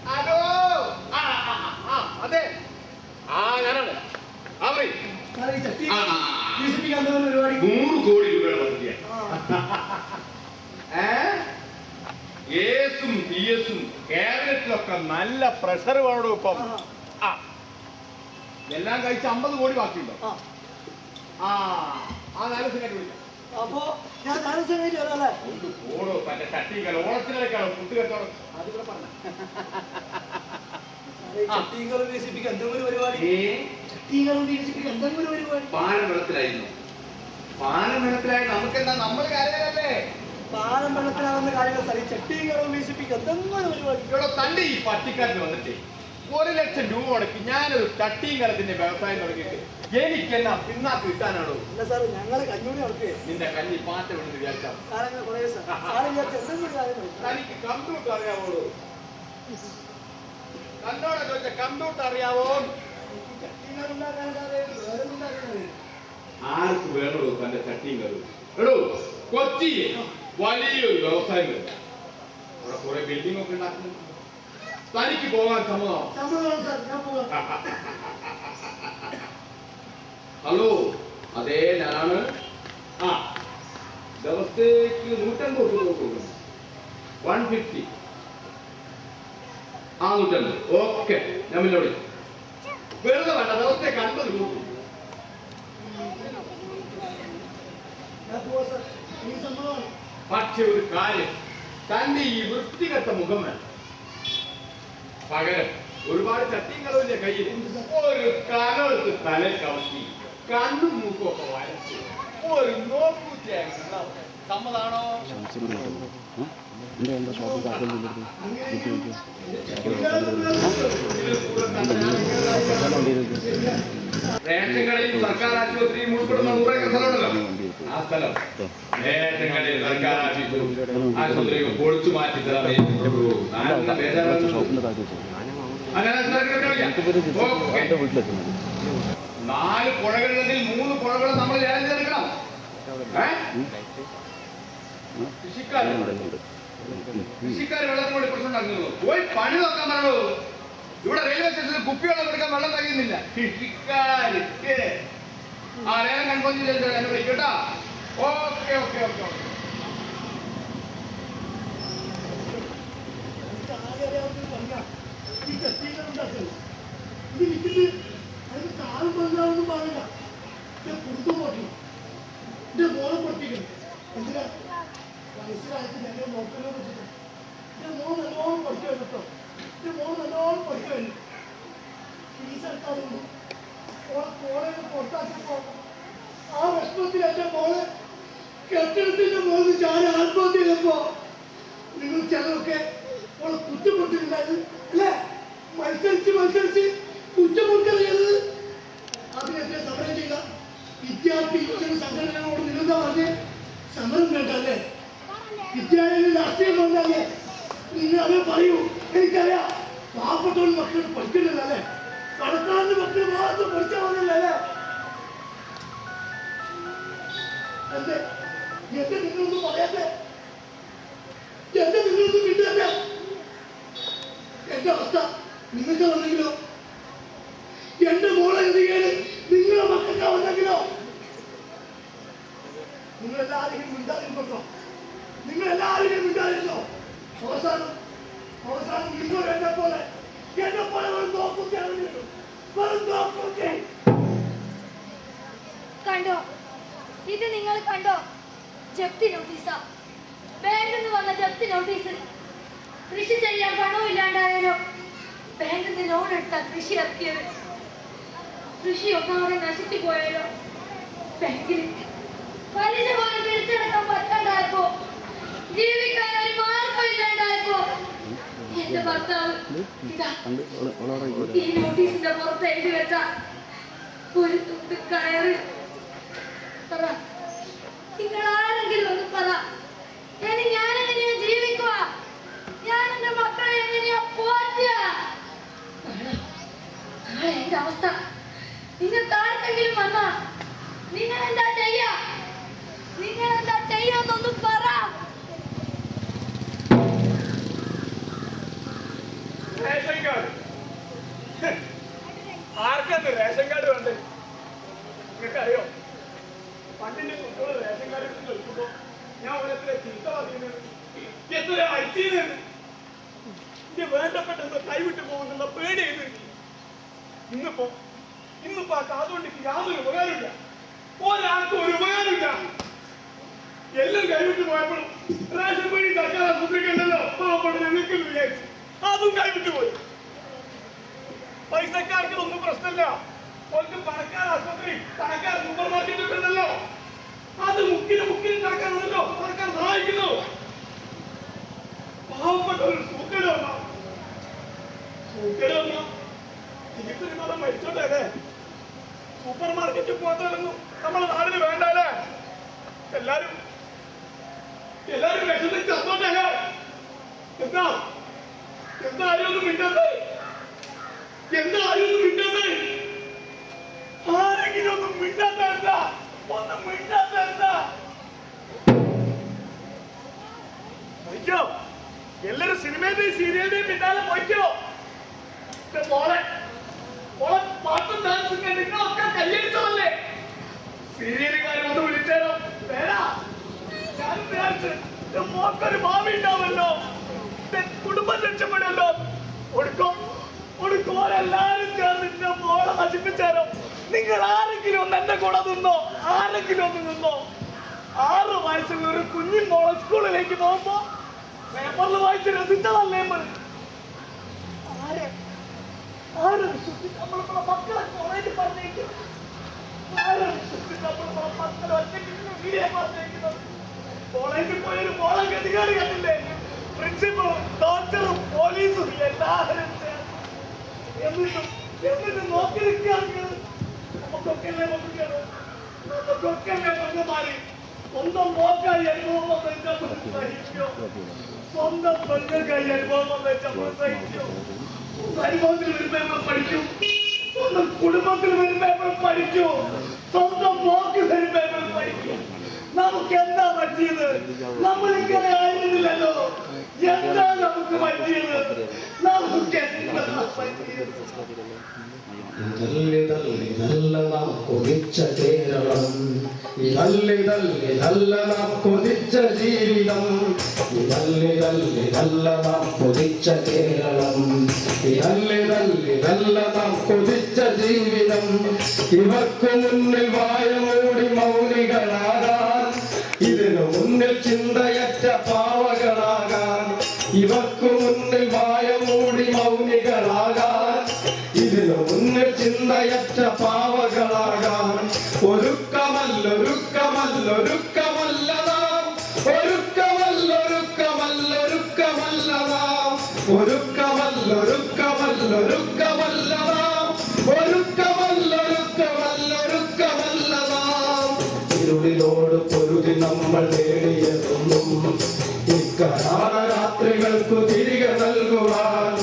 B: ഹലോ, അതെ, ഞാനാണ്. 100 കോടി രൂപയുടെ പദ്ധതിയാണ്. എസും ഡിഎസും ക്യാബിനറ്റിലൊക്കെ നല്ല പ്രഷർ വേണം ഇപ്പം. എല്ലാം കഴിച്ച് 50 കോടി ബാക്കിയുണ്ടോ? ആ 4 സെക്കൻഡ് വിളിക്കാം.
C: അപ്പോ ഞാൻ വരാല്ലേ?
B: ഓടോ തന്റെ ചട്ടിക്കൽ ഓണത്തിനേക്കാളും ഫുഡ് കച്ചവടം അതിവിടെ പറഞ്ഞ
C: ചട്ടീകളും വികസിപ്പിക്കാൻ എന്തെങ്കിലും പരിപാടി. ചട്ടീകളും വികസിപ്പിക്കാൻ എന്തെങ്കിലും പരിപാടി.
B: പാലം വെള്ളത്തിലായിരുന്നു. പാലം വെള്ളത്തിലായി നമുക്കെന്താ, നമ്മൾ കാര്യമല്ലേ?
C: പാലം വെള്ളത്തിലാവുന്ന കാര്യങ്ങൾ സരി. ചട്ടീകളും വികസിപ്പിക്കാൻ എന്തെങ്കിലും പരിപാടി.
B: ഇവിടെ തന്റെ ഈ പട്ടിക്കാരന് വന്നിട്ട് 1 ലക്ഷം രൂപ മുടക്കി ഞാനൊരു ചട്ടിയും കലത്തിന്റെ വ്യവസായം തുടങ്ങിയിട്ട് എനിക്കെന്നാ പിന്നാക്ക് കിട്ടാനാണോ?
C: അല്ല സാറ്, ഞങ്ങളെ കഞ്ഞൂടി നടക്കുകയെ.
B: നിന്റെ കഞ്ഞി പാറ്റ വേണമെന്ന് വിചാരിച്ചാ
C: സാറങ്ങനെ പറയൂ സാർ. സാറ് വിചാരിച്ച എന്തെങ്കിലും കാര്യം
B: തനിക്ക് കമ്പ്യൂട്ടർ അറിയാവോളൂ? തന്നോട് ചോദിച്ച കമ്പ്യൂട്ടർ അറിയാവോ? ആർക്ക് വേണോ തന്റെ ചട്ടിയും കലു? എടോ, കൊച്ചി വലിയൊരു വ്യവസായം വരും. അവിടെ കുറെ ബിൽഡിംഗ് ഒക്കെ ഉണ്ടാക്കുന്നു. തനിക്ക് പോകാൻ സമ്മതം? ഹലോ, അതേ ഞാനാണ്. ദിവസത്തേക്ക് 150 കൊടുക്കുന്നു. 150. 150. ഓക്കെ, ഞാൻ പിന്നെ വിളിക്കാം. വെറുതെ വേണ്ട, ദിവസത്തേക്ക് 50 കൊടുക്കും. പക്ഷെ ഒരു കാര്യം, തന്റെ ഈ വൃത്തികെട്ട മുഖം വേണം. പകരം ഒരുപാട് ചട്ടിയും കളവിന്റെ കയ്യിൽ ഒരു കലവെടുത്ത് തലയിൽ കവത്തി കണ്ണും മൂക്കും ഒക്കെ വരച്ച് ഒരു നോക്കൂറ്റിയായി സമ്മതാണോ?
H: റേഷൻ കടയും സർക്കാർ ആശുപത്രിയും ഉൾപ്പെടുന്ന 100 ഏക്കർ സ്ഥലമുണ്ടല്ലോ, ആ സ്ഥലം റേഷൻ കടയും സർക്കാർ ആശുപത്രിയും പൊളിച്ചു മാറ്റി തരാൻ അങ്ങനെ 4 പുഴകളിൽ 3 പുഴകൾ നമ്മൾ ലേലത്തിലെടുക്കണം. കൃഷിക്കാർ വെള്ളത്തിന് വേണ്ടി പ്രശ്നം ഉണ്ടാക്കുന്നത് പോയി പണി നോക്കാൻ പറഞ്ഞോ. ഇവിടെ റെയിൽവേ സ്റ്റേഷനിൽ കുപ്പിവെള്ളം എടുക്കാൻ വെള്ളം കഴിയുന്നില്ല. കൃഷിക്കാർക്ക് ആ ലേലം കൺഫേം ചെയ്ത് എന്നെ വിളിക്കട്ടോ. Okay okay okay okay.
C: ആ വിഷമത്തിൽ എന്റെ മോള് കെട്ടിടത്തിന്റെ മോള് ഞാൻ ആത്മഹത്യ ചെയ്തപ്പോ നിങ്ങൾ ചിലരൊക്കെ മോളെ കുറ്റപ്പെട്ടിട്ടുണ്ടായത് അല്ലേ? മത്സരിച്ച് കുറ്റപ്പെടുത്തൽ ചെയ്തത് അതിനൊക്കെ സമരം ചെയ്ത വിദ്യാർത്ഥി യുവജന സംഘടനകളോട് നിങ്ങൾ പറഞ്ഞ് സമരം വേണ്ടല്ലേ? വിദ്യാലയ രാഷ്ട്രീയം വേണ്ടല്ലേ? നിങ്ങൾ അത് പറയൂ. എനിക്കറിയാം പാവപ്പെട്ടവൻ മക്കൾ പഠിക്കുന്നില്ലല്ലേ, കടക്കാരന്റെ മക്കൾ മാത്രം പഠിച്ചാൽ മതിയല്ലേ? എന്റെ നിങ്ങളൊന്നും പറയാത്തെ, എന്റെ നിങ്ങളൊന്നും കിട്ടാത്ത എന്റെ അവസ്ഥ നിങ്ങൾക്ക് വന്നെങ്കിലോ, എന്റെ മോളെ എന്തെങ്കിലും നിങ്ങളെ മക്കൾക്ക് വന്നെങ്കിലോ, നിങ്ങളെല്ലാവരും മിണ്ടാതിരുന്നോ? മിണ്ടാതിരുന്നോ? അവസാനം നിങ്ങൾ എന്നെ പോലെ വെറും നോക്കുക്കെ.
E: കണ്ടോ, ഇത് നിങ്ങൾ കണ്ടോ? ജപ്തി നോട്ടീസാ, ബാങ്കിൽ നിന്ന് വന്ന ജപ്തി നോട്ടീസ്. കൃഷി ചെയ്യാൻ പണവും ഇല്ലാണ്ടായാലോ ബാങ്കിൽ നിന്ന് ലോൺ എടുത്താ കൃഷി ഇറക്കിയത്. കൃഷിയൊക്കെ അവിടെ നശിച്ചു പോയാലോ, ബാങ്കിൽ പലിശ പോലെ തിരിച്ചെടുക്കാൻ പറ്റാണ്ടായപ്പോ, ജീവിക്കാൻ ഒരു മാർഗം ഇല്ലാണ്ടായപ്പോ എന്റെ ഭർത്താവ് ഇതാ ഈ നോട്ടീസിന്റെ പുറത്ത് എഴുതി വെച്ച ഒരു തുണ്ട് കയറ്. നിങ്ങൾ ആരെങ്കിലും ഒന്ന് പറ, ഇനി ഞാൻ എങ്ങനെയാ ജീവിക്കുക? ഞാൻ എന്റെ മക്കളെ എങ്ങനെയാ പോറ്റുക? എന്റെ അവസ്ഥ നിങ്ങൾക്ക് ആർക്കെങ്കിലും വന്നാ നിങ്ങൾ എന്താ ചെയ്യാന്നൊന്ന് പറ.
D: റേഷൻ കാർഡ് ആർക്കെന്ത് റേഷൻ കാർഡ് വേണ്ടേ? നിങ്ങൾക്കറിയോ, പണ്ടിന്റെ കുട്ടികൾ റേഷൻ കാർഡ് എടുത്ത് നിൽക്കുമ്പോ ഞാൻ ഓരോരുത്തരെ ചീത്ത പറയുന്നത്, എത്ര അയച്ചത് എന്റെ വേണ്ടപ്പെട്ട എന്തോ കൈവിട്ട് പോകുന്നുള്ള പേടിയത്. ഇന്നിപ്പോ ആ കാതുകൊണ്ട് യാതൊരു ഉപകാരമില്ല, ഒരാൾക്കും ഒരു ഉപകാരമില്ല. എല്ലാം കൈവിട്ട് പോയപ്പോഴും റേഷൻ പണി സർക്കാർ ആശുപത്രിക്കല്ലോ പാവപ്പെട്ട ഞങ്ങൾക്ക് വിചാരിച്ചു, അതും കൈവിട്ട് പോയി. പൈസക്കാർക്ക് ഒന്നും പ്രശ്നമില്ല, ഓർക്ക് പണക്കാർ ആശുപത്രി, പണക്കാർ സൂപ്പർ മാർക്കറ്റ് ഉണ്ടല്ലോ, അത് മുക്കിന് നടക്കാറുണ്ടല്ലോ, സർക്കാർ സഹായിക്കുന്നു. പാവപ്പെട്ട ഒരു സൂക്കേട് വന്ന ചികിത്സ മരിച്ചോട്ടെ അല്ലേ? സൂപ്പർ മാർക്കറ്റിൽ പോകാത്തൊന്നും നമ്മളെ നാടിന് വേണ്ടല്ലേ? എല്ലാരും വിഷമിച്ച് ചത്തോട്ടെ. എന്താ ആരും ഒന്നും മിണ്ടണ്ടേ? ആരെങ്കിലും ഒന്നും മിണ്ടാത്ത പോയിക്കോ. എല്ലാരും സിനിമയുടെയും സീരിയലിന്റെയും പിന്നാലെ പോയിക്കോ. മോളെ പാട്ടും ഡാൻസും നിങ്ങളൊക്കെ കയ്യടിച്ചതല്ലേ? സീരിയലുകാർ ഒന്ന് വിളിച്ചാലോ? ഞാൻ വിചാരിച്ചു മോക്കൊരു ഭാവി ഉണ്ടാവല്ലോ, കുടുംബം രക്ഷപ്പെടുമല്ലോ. ഒടുക്കോരെല്ലാരും ചേർന്നിട്ട് മോളെ നശിപ്പിച്ചാലോ? നിങ്ങൾ ആരെങ്കിലും ഒന്ന് എന്റെ കൂടെ നിന്നോ? 6 വയസ്സിൽ ഒരു കുഞ്ഞിൻ മോളെ സ്കൂളിലേക്ക് പോകുമ്പോ പേപ്പറിൽ വായിച്ച് രസിച്ചതല്ലേ? ആരെ വിശ്വസിച്ച് നമ്മളിപ്പോ മക്കളെ കോളേജിൽ പറഞ്ഞേക്കും? ആരെ വിശ്വസിച്ച് നമ്മളിപ്പോ മക്കളെ ഒറ്റയ്ക്ക് വീടിയെ പറഞ്ഞേക്കുന്നത്? കോളേജിൽ പോയൊരു മോളെ ഗതികാട് കണ്ടില്ലേ? പ്രിൻസിപ്പളും ഡോക്ടറും പോലീസും എല്ലാവരും എന്നിട്ട് നോക്കി നിൽക്കുകയാണ്.
C: നമുക്കൊക്കെയല്ലേ വന്നിട്ടുള്ളൂ. നമുക്കൊക്കെയല്ലേ പെണ്ണുമാര്. സ്വന്തം മോക്കായി അനുഭവം വന്നിട്ട് നമ്മൾ സഹിക്കോ? സ്വന്തം പെണ്ണുകായി അനുഭവം വന്നിട്ട് നമ്മൾ സഹിക്കോ? അനുഭവത്തിൽ വരുമ്പോ നമ്മൾ പഠിക്കും. സ്വന്തം കുടുംബത്തിൽ വരുമ്പോ നമ്മൾ പഠിക്കൂ. സ്വന്തം മോക്ക് വരുമ്പോ നമ്മൾ പഠിക്കും. നമുക്ക് എന്താ പറ്റിയത്? നമ്മളിങ്ങനെ ആയിരുന്നില്ലല്ലോ. എന്താ നമുക്ക് പറ്റിയത്? നമുക്ക് എന്താ പറ്റിയത്?
G: ഇതല്ല നാം കൊതിച്ച കേരളം, ഇതല്ല നാം കൊതിച്ച ജീവിതം, ഇതല്ല നാം കൊതിച്ച കേരളം, ഇതല്ല നാം കൊതിച്ച ജീവിതം. ഇവർക്ക് മുന്നിൽ വായ മൂടി മൗനികളാകാൻ, ഇതിനു മുന്നിൽ ചിന്തയറ്റ പാവകളാകാൻ. ഇവർക്ക് മുന്നിൽ വായ മൂടി മൗനികളാകാൻ, ഇതിനു മുന്നിൽ ചിന്തയറ്റ പാവകളാകാൻ. ഒരുക്കമല്ലൊരുക്കമല്ല നാം, ഒരുക്കമല്ലൊരുക്കമല്ല നാം, ഒരുക്കമല്ലൊരുക്കമല്ല നാം, ഒരുക്കമല്ലൊരുക്കമല്ല നാം. ഇരുളിനോട് പൊരുതി നമ്മൾ നേടിയതൊന്നും ഇക്കരാള രാത്രികൾക്കു തിരികെ നൽകുവാൻ.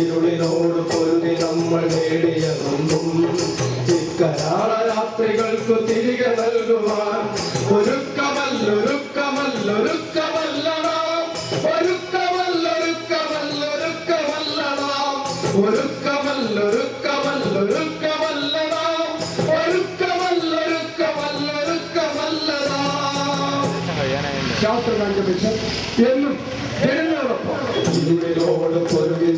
G: ഇരുളിനോട് പൊരുതി നമ്മൾ നേടിയതൊന്നും ഇക്കരാള രാത്രികൾക്കു തിരികെ നൽകുവാൻ. ഒരുക്കമല്ലൊരുക്കമല്ല നാം, ഒരുക്കമല്ലൊരുക്കമല്ല നാം, ഒരുക്കമല്ലൊരുക്കമല്ല നാം, ഒരുക്കമല്ലൊരുക്കമല്ല നാം.
J: ശാസ്ത്രകാര്യ ബിഷപ്പ് എന്നും ജനങ്ങളോടൊപ്പം
G: ഇരുളിനോട് പൊരുതി